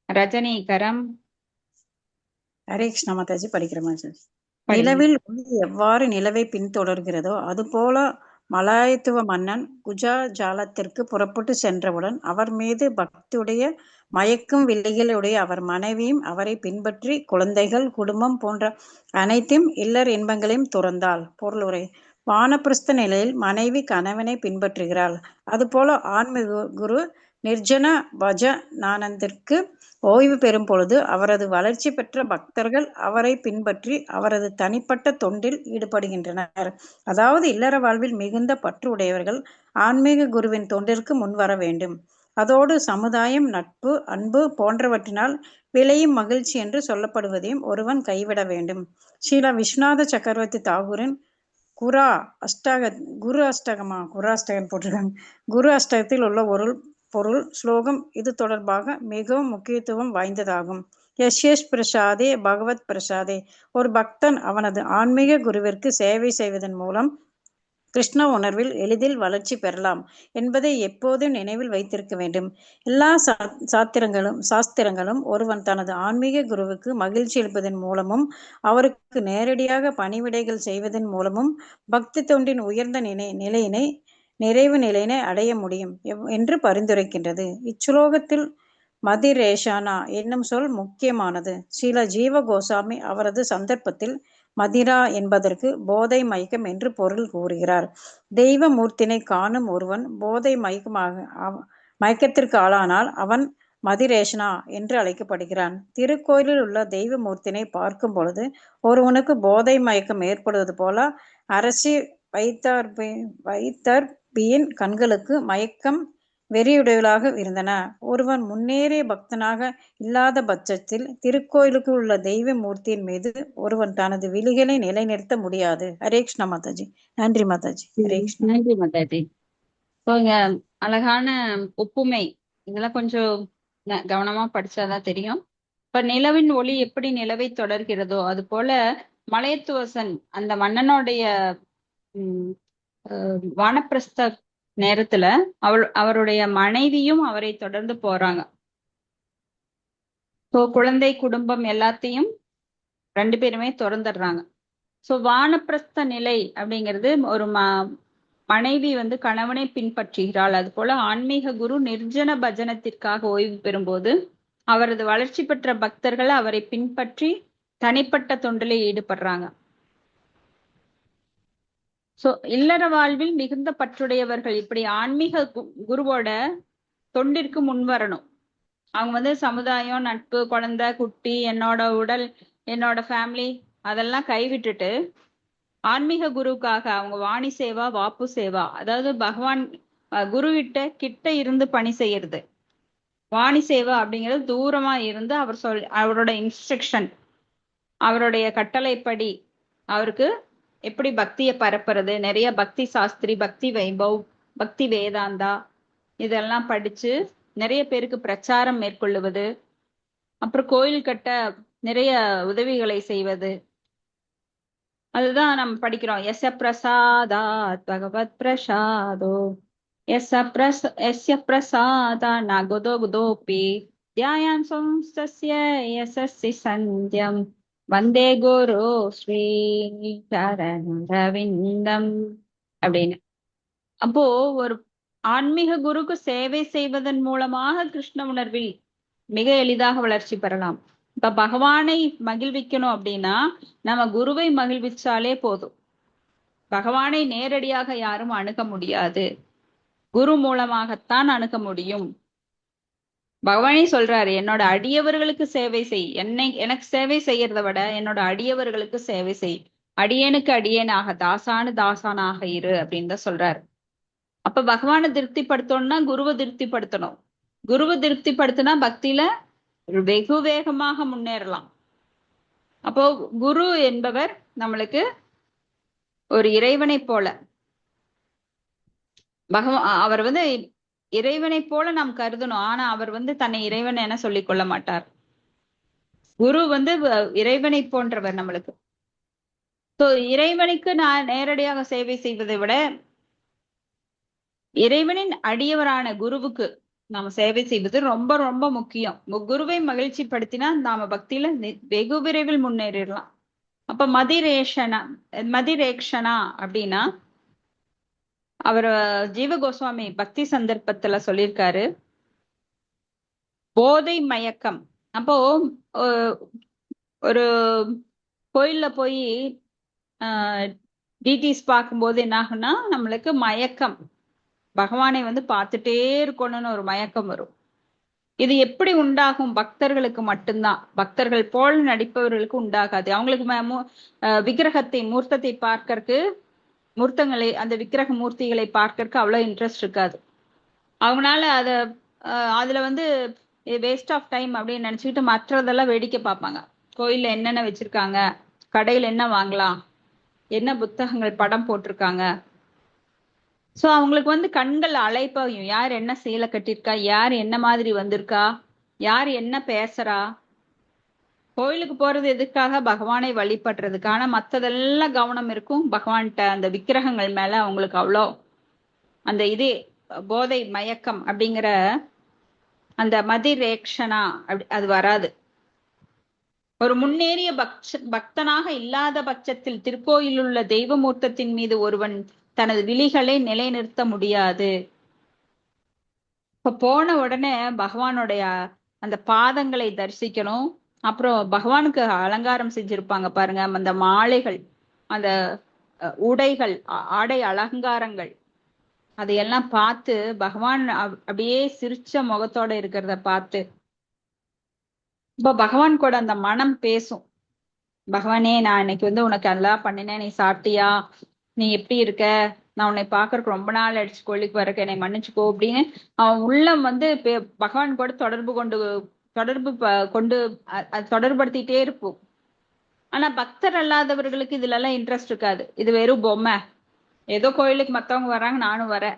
ரஜனீகரம். ஹரே கிருஷ்ணா மாதாஜி. படிக்கிற மாதிரி. நிலவில் ஒளி எவ்வாறு நிலவை பின்தொடர்கிறதோ அதுபோல மலாயத்துவ மன்னன் குஜா ஜாலத்திற்கு புறப்பட்டு சென்றவுடன் அவர் மீது பக்தியுடைய மயக்கும் வில்லைகளுடைய அவர் மனைவியும் அவரை பின்பற்றி குழந்தைகள் குடும்பம் போன்ற அனைத்தையும் இல்லற இன்பங்களையும் துறந்தாள். பொருளுரை. வானப்பிரஸ்த நிலையில் மனைவி கணவனை பின்பற்றுகிறாள். அதுபோல ஆன்மீக குரு நிர்ஜன பஜனானந்திற்கு ஓய்வு பெறும் பொழுது அவரது வளர்ச்சி பெற்ற பக்தர்கள் அவரை பின்பற்றி அவரது தனிப்பட்ட தொண்டில் ஈடுபடுகின்றனர். அதாவது இல்லற வாழ்வில் மிகுந்த பற்று உடையவர்கள் ஆன்மீக குருவின் தொண்டிற்கு முன்வர வேண்டும். அதோடு சமுதாயம், நட்பு, அன்பு போன்றவற்றினால் விளையும் மகிழ்ச்சி என்று சொல்லப்படுவதையும் ஒருவன் கைவிட வேண்டும். ஸ்ரீல விஸ்வநாத சக்கரவர்த்தி தாகூரின் குரு அஷ்டகம் போட்டிருக்காங்க. குரு அஷ்டகத்தில் உள்ள ஒரு பொருள் ஸ்லோகம் இது தொடர்பாக மிகவும் முக்கியத்துவம் வாய்ந்ததாகும். யஷ்யஷ் பிரசாதே பகவத் பிரசாதே. ஒரு பக்தன் அவனது ஆன்மீக குருவிற்கு சேவை செய்வதன் மூலம் கிருஷ்ண உணர்வில் எளிதில் வளர்ச்சி பெறலாம் என்பதை எப்போதும் நினைவில் வைத்திருக்க வேண்டும். எல்லா சாஸ்திரங்களும் ஒருவன் தனது ஆன்மீக குருவுக்கு மகிழ்ச்சி அளிப்பதன் மூலமும் அவருக்கு நேரடியாக பணிவிடைகள் செய்வதன் மூலமும் பக்தி தொண்டின் உயர்ந்த நிறைவு நிலையினை அடைய முடியும் என்று பரிந்துரைக்கின்றது. இச்சுலோகத்தில் மதிரேஷானா என்னும் சொல் முக்கியமானது. ஸ்ரீல ஜீவ கோசாமி அவரது சந்தர்ப்பத்தில் மதிரா என்பதற்கு போதை மயக்கம் என்று பொருள் கூறுகிறார். தெய்வ மூர்த்தினை காணும் ஒருவன் போதை மயக்கத்திற்கு ஆளானால் அவன் மதிரேஷனா என்று அழைக்கப்படுகிறான். திருக்கோயிலில் உள்ள தெய்வ மூர்த்தினை பார்க்கும் பொழுது ஒருவனுக்கு போதை மயக்கம் ஏற்படுவது போல அரசி வைத்தர்பியின் கண்களுக்கு மயக்கம் வெறியுடையவளாக இருந்தன. ஒருவன் முன்னேறிய பக்தனாக இல்லாத பட்சத்தில் திருக்கோயிலுக்கு உள்ள தெய்வ மூர்த்தியின் மீது ஒருவன் தனது விழிகளை நிலைநிறுத்த முடியாது. ஹரே கிருஷ்ணா மாதாஜி. நன்றி மாதாஜி. ஹரே கிருஷ்ணா. நன்றி மாதாஜி. இங்க அழகான ஒப்புமை, இதெல்லாம் கொஞ்சம் கவனமா படிச்சாதான் தெரியும். இப்ப நிலவின் ஒளி எப்படி நிலவை தொடர்கிறதோ அது போல மலையத்துவசன் அந்த மன்னனுடைய வானப்பிரஸ்த நேரத்துல அவருடைய மனைவியும் அவரை தொடர்ந்து போறாங்க. ஸோ குழந்தை குடும்பம் எல்லாத்தையும் 2 பேருமே திறந்துடுறாங்க. ஸோ வானப்பிரஸ்த நிலை அப்படிங்கிறது ஒரு மனைவி வந்து கணவனை பின்பற்றுகிறாள். அது போல ஆன்மீக குரு நிர்ஜன பஜனத்திற்காக ஓய்வு பெறும்போது அவரது வளர்ச்சி பெற்ற பக்தர்கள் அவரை பின்பற்றி தனிப்பட்ட தொண்டில் ஈடுபடுறாங்க. சோ இல்லற வாழ்வில் மிகுந்த பற்றுடையவர்கள் இப்படி ஆன்மீக குருவோட தொண்டிற்கு முன் வரணும். அவங்க வந்து சமுதாயம், நட்பு, குழந்தை, குட்டி, என்னோட உடல், என்னோட ஃபேமிலி அதெல்லாம் கைவிட்டுட்டு ஆன்மீக குருவுக்காக அவங்க வாணி சேவா, வாப்பு சேவா, அதாவது பகவான் குரு கிட்ட இருந்து பணி செய்யறது. வாணி சேவா அப்படிங்கிறது தூரமா இருந்து அவரோட இன்ஸ்ட்ரக்ஷன், அவருடைய கட்டளைப்படி அவருக்கு எப்படி பக்தியை பரப்புறது, நிறைய பக்தி சாஸ்திரி, பக்தி வைபவ், பக்தி வேதாந்தா இதெல்லாம் படிச்சு நிறைய பேருக்கு பிரச்சாரம் மேற்கொள்ளுவது, அப்புறம் கோயில் கட்ட நிறைய உதவிகளை செய்வது. அதுதான் நம்ம படிக்கிறோம். எஸ்ய பிரசாதாத் பகவத் பிரசாதோ எஸ்ய பிரசாதா நகுதோ குதோபி தியாயான் சம்ஸ்தஸ்ய யசஸ்ஸி சந்தியம் வந்தே குரு ஸ்ரீ சரணரவிந்தம் அப்படின்னு. அப்போ ஒரு ஆன்மீக குருக்கு சேவை செய்வதன் மூலமாக கிருஷ்ண உணர்வில் மிக எளிதாக வளர்ச்சி பெறலாம். இப்ப பகவானை மகிழ்விக்கணும் அப்படின்னா நம்ம குருவை மகிழ்விச்சாலே போதும். பகவானை நேரடியாக யாரும் அணுக முடியாது, குரு மூலமாகத்தான் அணுக முடியும். பகவானே சொல்றாரு, என்னோட அடியவர்களுக்கு சேவை செய். எனக்கு சேவை செய்யறத விட என்னோட அடியவர்களுக்கு சேவை செய். அடியனுக்கு அடியேனாக, தாசானாக இரு அப்படின்னு தான் சொல்றாரு. அப்ப பகவானை திருப்திப்படுத்தணும்னா குருவை திருப்திப்படுத்தணும். குருவை திருப்திப்படுத்தினா பக்தியில வெகு வேகமாக முன்னேறலாம். அப்போ குரு என்பவர் நம்மளுக்கு ஒரு இறைவனை போல, அவர் வந்து இறைவனை போல நாம் கருதணும். ஆனா அவர் வந்து தன்னை இறைவன் என சொல்லிக் கொள்ள மாட்டார். குரு வந்து இறைவனை போன்றவர் நம்மளுக்கு. சோ இறைவனுக்கு நான் நேரடியாக சேவை செய்வதை விட இறைவனின் அடியவரான குருவுக்கு நாம சேவை செய்வது ரொம்ப ரொம்ப முக்கியம். குருவை மகிழ்ச்சி படுத்தினா நாம பக்தியில வெகு விரைவில் முன்னேறிடலாம். அப்ப மதிரேக்ஷனா அப்படின்னா அவர் ஜீவ கோஸ்வாமி பக்தி சந்தர்ப்பத்துல சொல்லியிருக்காரு, போதை மயக்கம். அப்போ ஒரு கோயில்ல போய் டிடிஸ் பார்க்கும்போது என்ன ஆகும்னா நம்மளுக்கு மயக்கம், பகவானை வந்து பார்த்துட்டே இருக்கணும்னு ஒரு மயக்கம் வரும். இது எப்படி உண்டாகும்? பக்தர்களுக்கு மட்டும்தான். பக்தர்கள் போல் நடிப்பவர்களுக்கு உண்டாகாது. அவங்களுக்கு விக்கிரகத்தை, மூர்த்தத்தை பார்க்கறதுக்கு, மூர்த்தங்களை, அந்த விக்கிரக மூர்த்திகளை பார்க்கறதுக்கு அவ்வளவு இன்ட்ரெஸ்ட் இருக்காது. அவங்களால அதுல வந்து வேஸ்ட் ஆஃப் டைம் அப்படின்னு நினைச்சுக்கிட்டு மற்றதெல்லாம் வேடிக்கை பார்ப்பாங்க. கோயில்ல என்னென்ன வச்சிருக்காங்க, கடையில என்ன வாங்கலாம், என்ன புத்தகங்கள் படம் போட்டிருக்காங்க. சோ அவங்களுக்கு வந்து கண்கள் அலைப்பாயும், யார் என்ன சேலை கட்டியிருக்கா, யார் என்ன மாதிரி வந்திருக்கா, யார் என்ன பேசுறா. கோயிலுக்கு போறது எதுக்காக? பகவானை வழிபடுறதுக்கு. ஆனா மத்ததெல்லாம் கவனம் இருக்கும் பகவான்கிட்ட, அந்த விக்கிரகங்கள் மேல அவங்களுக்கு அவ்வளோ அந்த இதே போதை மயக்கம் அப்படிங்கிற அந்த மதிரேக்ஷனா அப்படி அது வராது. ஒரு முன்னேறிய பக்தனாக இல்லாத பட்சத்தில் திருக்கோயில் உள்ள தெய்வமூர்த்தத்தின் மீது ஒருவன் தனது விழிகளை நிலைநிறுத்த முடியாது. இப்ப போன உடனே பகவானுடைய அந்த பாதங்களை தரிசிக்கணும். அப்புறம் பகவானுக்கு அலங்காரம் செஞ்சிருப்பாங்க பாருங்க, அந்த மாலைகள், அந்த உடைகள், ஆடை அலங்காரங்கள், அதையெல்லாம் பார்த்து பகவான் அப்படியே சிரிச்ச முகத்தோட இருக்கிறத பார்த்து இப்ப பகவான் கூட அந்த மனம் பேசும். பகவானே, நான் இன்னைக்கு வந்து உனக்கு எல்லாம் பண்ணினேன், நீ சாப்பிட்டியா, நீ எப்படி இருக்க, நான் உன்னை பாக்குறதுக்கு ரொம்ப நாள் அடிச்சு கோயிலுக்கு வரக்க, என்னை மன்னிச்சுக்கோ அப்படின்னு அவன் உள்ளம் வந்து பகவான் கூட தொடர்புபடுத்திட்டே இருப்போம். ஆனா பக்தர் அல்லாதவர்களுக்கு இதுல எல்லாம் இன்ட்ரெஸ்ட் இருக்காது. இது வெறும் பொம்மை, ஏதோ கோயிலுக்கு மத்தவங்க வர்றாங்க நானும் வரேன்,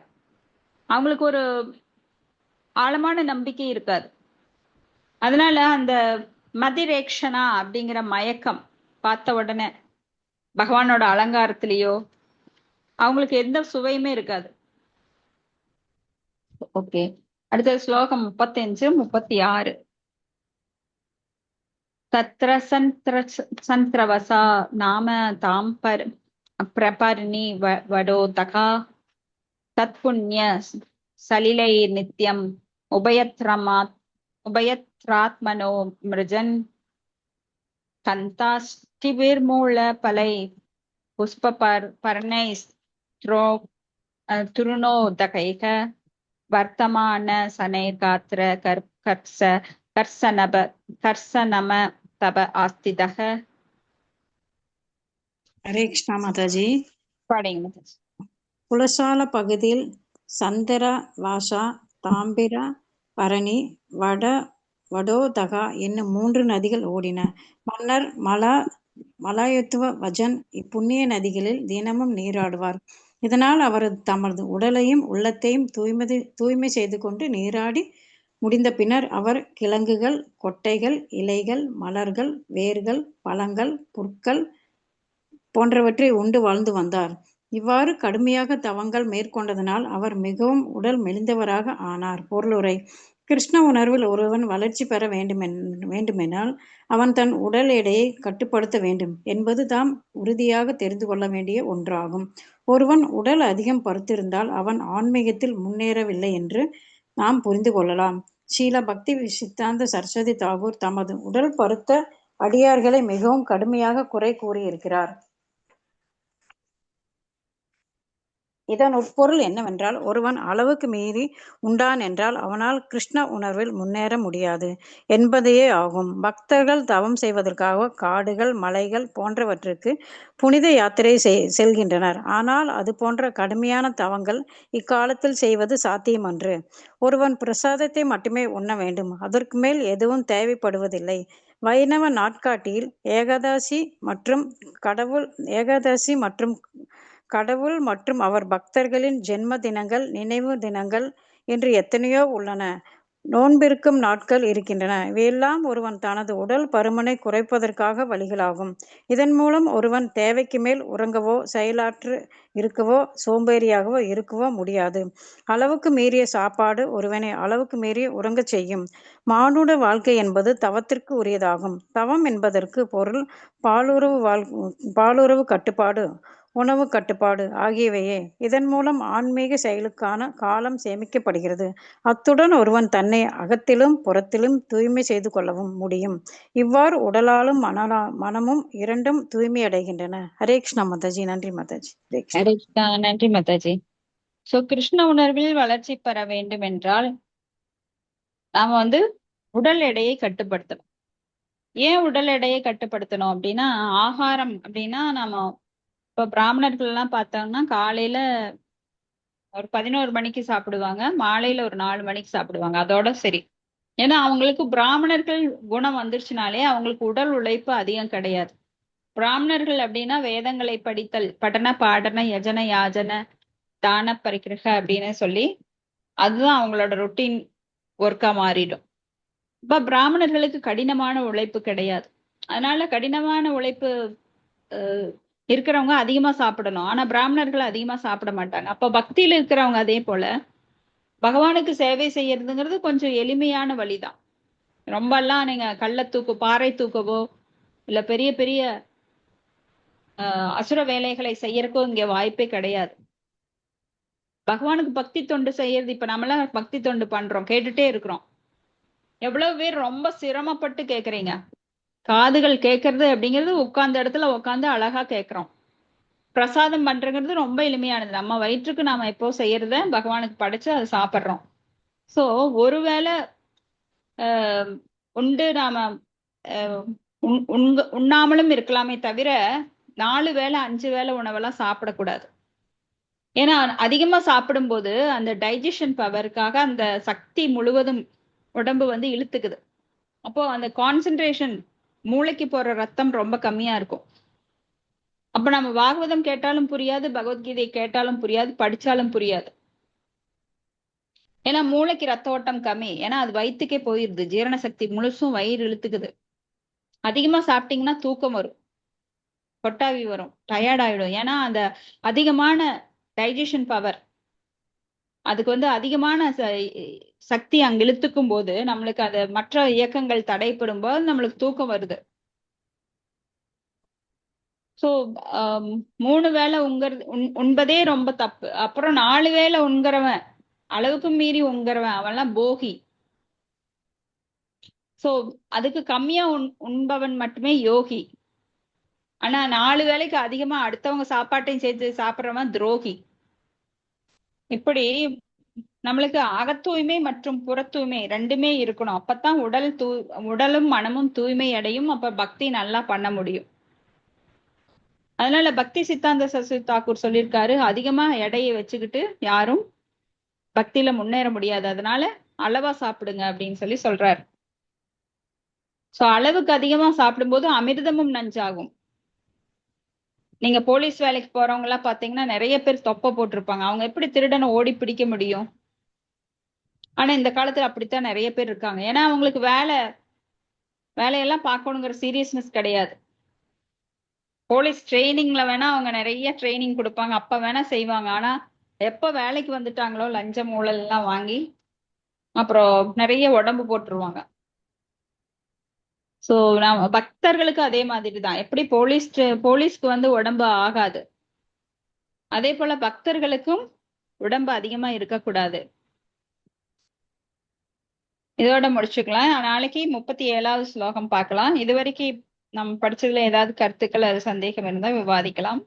அவங்களுக்கு ஒரு ஆழமான நம்பிக்கை இருக்காது. அதனால அந்த மதிரேக்ஷனா அப்படிங்கிற மயக்கம் பார்த்த உடனே பகவானோட அலங்காரத்திலேயோ அவங்களுக்கு எந்த சுவையுமே இருக்காது. ஓகே, அடுத்த ஸ்லோகம் 35, 36. தத்ர சந்திரவசா நாம தாம் பிரபர்ணி வடோதகா தத் புண்ணிய சலிலை நித்யம் உபயத்ராத்மனோ மிருஜன் கந்தாஷ்டிவிர்மூல பலை புஷ்ப பர்ணை துருணோதகைக வர்த்தமான சனைர்காத்திர கர்சனம தப ஆஸ்திதக. ஹரே கிருஷ்ணா மாதாஜி. பாடிங்க. குலசால பகுதியில் சந்திர வாசா, தாம்பிர பரணி, வடோதகா என்னும் 3 நதிகள் ஓடின. மன்னர் மலாயுத்துவ வஜன் இப்புண்ணிய நதிகளில் தினமும் நீராடுவார். இதனால் அவர் தமது உடலையும் உள்ளத்தையும் தூய்மை செய்து கொண்டு நீராடி முடிந்த பின்னர் அவர் கிழங்குகள், கொட்டைகள், இலைகள், மலர்கள், வேர்கள், பழங்கள், புற்கள் போன்றவற்றை உண்டு வாழ்ந்து வந்தார். இவ்வாறு கடுமையாக தவங்கள் மேற்கொண்டதனால் அவர் மிகவும் உடல் மெலிந்தவராக ஆனார். பொருளுரை: கிருஷ்ண உணர்வில் ஒருவன் வளர்ச்சி பெற வேண்டுமெனால் அவன் தன் உடல் எடையை கட்டுப்படுத்த வேண்டும் என்பது தாம் உறுதியாக தெரிந்து கொள்ள வேண்டிய ஒன்றாகும். ஒருவன் உடல் அதிகம் பருத்திருந்தால் அவன் ஆன்மீகத்தில் முன்னேறவில்லை என்று நாம் புரிந்து கொள்ளலாம். ஸ்ரீல பக்தி சித்தாந்த சரஸ்வதி தாகூர் தமது உடல் பருத்த அடியார்களை மிகவும் கடுமையாக குறை கூறியிருக்கிறார். இதன் உட்பொருள் என்னவென்றால், ஒருவன் அளவுக்கு மீறி உண்டான் என்றால் அவனால் கிருஷ்ண உணர்வில் முன்னேற முடியாது என்பதையே ஆகும். பக்தர்கள் தவம் செய்வதற்காக காடுகள், மலைகள் போன்றவற்றுக்கு புனித யாத்திரை செல்கின்றனர். ஆனால் அது போன்ற கடுமையான தவங்கள் இக்காலத்தில் செய்வது சாத்தியமன்று. ஒருவன் பிரசாதத்தை மட்டுமே உண்ண வேண்டும், அதற்கு மேல் எதுவும் தேவைப்படுவதில்லை. வைணவ நாட்காட்டியில் ஏகாதசி மற்றும் கடவுள் மற்றும் அவர் பக்தர்களின் ஜென்ம தினங்கள், நினைவு தினங்கள் என்று எத்தனையோ உள்ளன. நோன்பிருக்கும் நாட்கள் இருக்கின்றன. இவையெல்லாம் ஒருவன் தனது உடல் பருமனை குறைப்பதற்காக வழிகளாகும். இதன் மூலம் ஒருவன் தேவைக்கு மேல் உறங்கவோ, செயலாற்று இருக்கவோ, சோம்பேறியாகவோ இருக்கவோ முடியாது. அளவுக்கு மீறிய சாப்பாடு ஒருவனை அளவுக்கு மீறி உறங்கச் செய்யும். மானுட வாழ்க்கை என்பது தவத்திற்கு உரியதாகும். தவம் என்பதற்கு பொருள் பாலுறவு கட்டுப்பாடு, உணவு கட்டுப்பாடு ஆகியவையே. இதன் மூலம் ஆன்மீக செயலுக்கான காலம் சேமிக்கப்படுகிறது. அத்துடன் ஒருவன் தன்னை அகத்திலும் புறத்திலும் தூய்மை செய்து கொள்ளவும் முடியும். இவ்வாறு உடலாலும் மனமும் இரண்டும் தூய்மையடைகின்றன. ஹரே கிருஷ்ணா மாதாஜி. நன்றி மாதாஜி. ஹரே கிருஷ்ணா. நன்றி மாதாஜி. சோ கிருஷ்ண உணர்வில் வளர்ச்சி பெற வேண்டும் என்றால் நாம வந்து உடல் எடையை கட்டுப்படுத்தணும். ஏன் உடல் எடையை கட்டுப்படுத்தணும் அப்படின்னா, ஆகாரம் அப்படின்னா நாம இப்ப பிராமணர்கள் எல்லாம் பார்த்தோம்னா காலையில ஒரு 11 மணிக்கு சாப்பிடுவாங்க, மாலையில ஒரு 4 மணிக்கு சாப்பிடுவாங்க, அதோட சரி. ஏன்னா அவங்களுக்கு பிராமணர்கள் குணம் வந்துருச்சுனாலே அவங்களுக்கு உடல் உழைப்பு அதிகம் கிடையாது. பிராமணர்கள் அப்படின்னா வேதங்களை படித்தல், படன பாடன யஜன யாஜன தான பரிக்கிரக அப்படின்னு சொல்லி அதுதான் அவங்களோட ரொட்டீன் ஒர்க்கா மாறிடும். இப்ப பிராமணர்களுக்கு கடினமான உழைப்பு கிடையாது. அதனால கடினமான உழைப்பு இருக்கிறவங்க அதிகமா சாப்பிடணும். ஆனா பிராமணர்கள் அதிகமா சாப்பிட மாட்டாங்க. அப்ப பக்தியில இருக்கிறவங்க அதே போல பகவானுக்கு சேவை செய்யறதுங்கிறது கொஞ்சம் எளிமையான வழிதான். ரொம்ப எல்லாம் நீங்க பாறை தூக்கவோ இல்ல பெரிய பெரிய அசுர வேலைகளை செய்யறக்கோ இங்க வாய்ப்பே கிடையாது. பகவானுக்கு பக்தி தொண்டு செய்யறது, இப்ப நம்மளாம் பக்தி தொண்டு பண்றோம், கேட்டுட்டே இருக்கிறோம். எவ்வளவு பேர் ரொம்ப சிரமப்பட்டு கேக்குறீங்க. காதுகள் கேட்கறது அப்படிங்கிறது உட்கார்ந்த இடத்துல உட்காந்து அழகா கேட்கிறோம். பிரசாதம் பண்றங்கிறது ரொம்ப எளிமையானது. நம்ம வயிற்றுக்கு நாம எப்போ செய்யறத பகவானுக்கு படைச்சு அதை சாப்பிட்றோம். சோ ஒருவேளை உண்டு நாம உண்ணாமலும் இருக்கலாமே தவிர 4 வேளை 5 வேளை உணவெல்லாம் சாப்பிடக்கூடாது. ஏன்னா அதிகமா சாப்பிடும்போது அந்த டைஜஷன் பவருக்காக அந்த சக்தி முழுவதும் உடம்பு வந்து இழுத்துக்குது. அப்போ அந்த கான்சென்ட்ரேஷன், மூளைக்கு போற ரத்தம் ரொம்ப கம்மியா இருக்கும். அப்ப நம்ம பாகவதம் கேட்டாலும் புரியாது, பகவத்கீதை கேட்டாலும் புரியாது, படிச்சாலும் புரியாது. ஏன்னா மூளைக்கு ரத்த ஓட்டம் கம்மி. ஏன்னா அது வயிற்றுக்கே போயிருது. ஜீரண சக்தி முழுசும் வயிறு இழுத்துக்குது. அதிகமா சாப்பிட்டீங்கன்னா தூக்கம் வரும், கொட்டாவி வரும், டயர்ட் ஆயிடும். ஏன்னா அந்த அதிகமான டைஜஷன் பவர், அதுக்கு வந்து அதிகமான சக்தி அங்க இழுத்துக்கும் போது நம்மளுக்கு அது மற்ற இயக்கங்கள் தடைப்படும் போது நம்மளுக்கு தூக்கம் வருது. சோ 3 வேளை உண்பதே ரொம்ப தப்பு. அப்புறம் 4 வேளை உண்கிறவன், அளவுக்கு மீறி உண்கிறவன், அவன்லாம் போகி. சோ அதுக்கு கம்மியா உண்பவன் மட்டுமே யோகி. ஆனா 4 வேளைக்கு அதிகமா அடுத்தவங்க சாப்பாட்டையும் சேர்த்து சாப்பிடுறவன் துரோகி. இப்படி நம்மளுக்கு அகத்தூய்மை மற்றும் புற தூய்மை ரெண்டுமே இருக்கணும். அப்பதான் உடலும் மனமும் தூய்மை அடையும். அப்ப பக்தி நல்லா பண்ண முடியும். அதனால பக்தி சித்தாந்த சரஸ்வதி தாக்கூர் சொல்லியிருக்காரு, அதிகமா எடையை வச்சுக்கிட்டு யாரும் பக்தியில முன்னேற முடியாது, அதனால அளவா சாப்பிடுங்க அப்படின்னு சொல்லி சொல்றாரு. சோ அளவுக்கு அதிகமா சாப்பிடும்போது அமிர்தமும் நஞ்சாகும். நீங்க போலீஸ் வேலைக்கு போறவங்க எல்லாம் பாத்தீங்கன்னா நிறைய பேர் தொப்பை போட்டிருப்பாங்க. அவங்க எப்படி திருடனை ஓடி பிடிக்க முடியும்? ஆனா இந்த காலத்துல அப்படித்தான் நிறைய பேர் இருக்காங்க. ஏன்னா அவங்களுக்கு வேலையெல்லாம் பார்க்கணுங்கிற சீரியஸ்னஸ் கிடையாது. போலீஸ் ட்ரைனிங்ல வேணா அவங்க நிறைய ட்ரைனிங் கொடுப்பாங்க, அப்ப வேணா செய்வாங்க. ஆனா எப்ப வேலைக்கு வந்துட்டாங்களோ லஞ்சம் ஊழல் எல்லாம் வாங்கி அப்புறம் நிறைய உடம்பு போட்டுருவாங்க. சோ நம்ம பக்தர்களுக்கு அதே மாதிரி தான். எப்படி போலீஸ்க்கு வந்து உடம்பு ஆகாது, அதே போல பக்தர்களுக்கும் உடம்பு அதிகமா இருக்கக்கூடாது. இதோட முடிச்சுக்கலாம். நாளைக்கு 37வது ஸ்லோகம் பார்க்கலாம். இதுவரைக்கும் நம்ம படிச்சதுல ஏதாவது கருத்துக்கள் அது சந்தேகம் இருந்தா விவாதிக்கலாம்.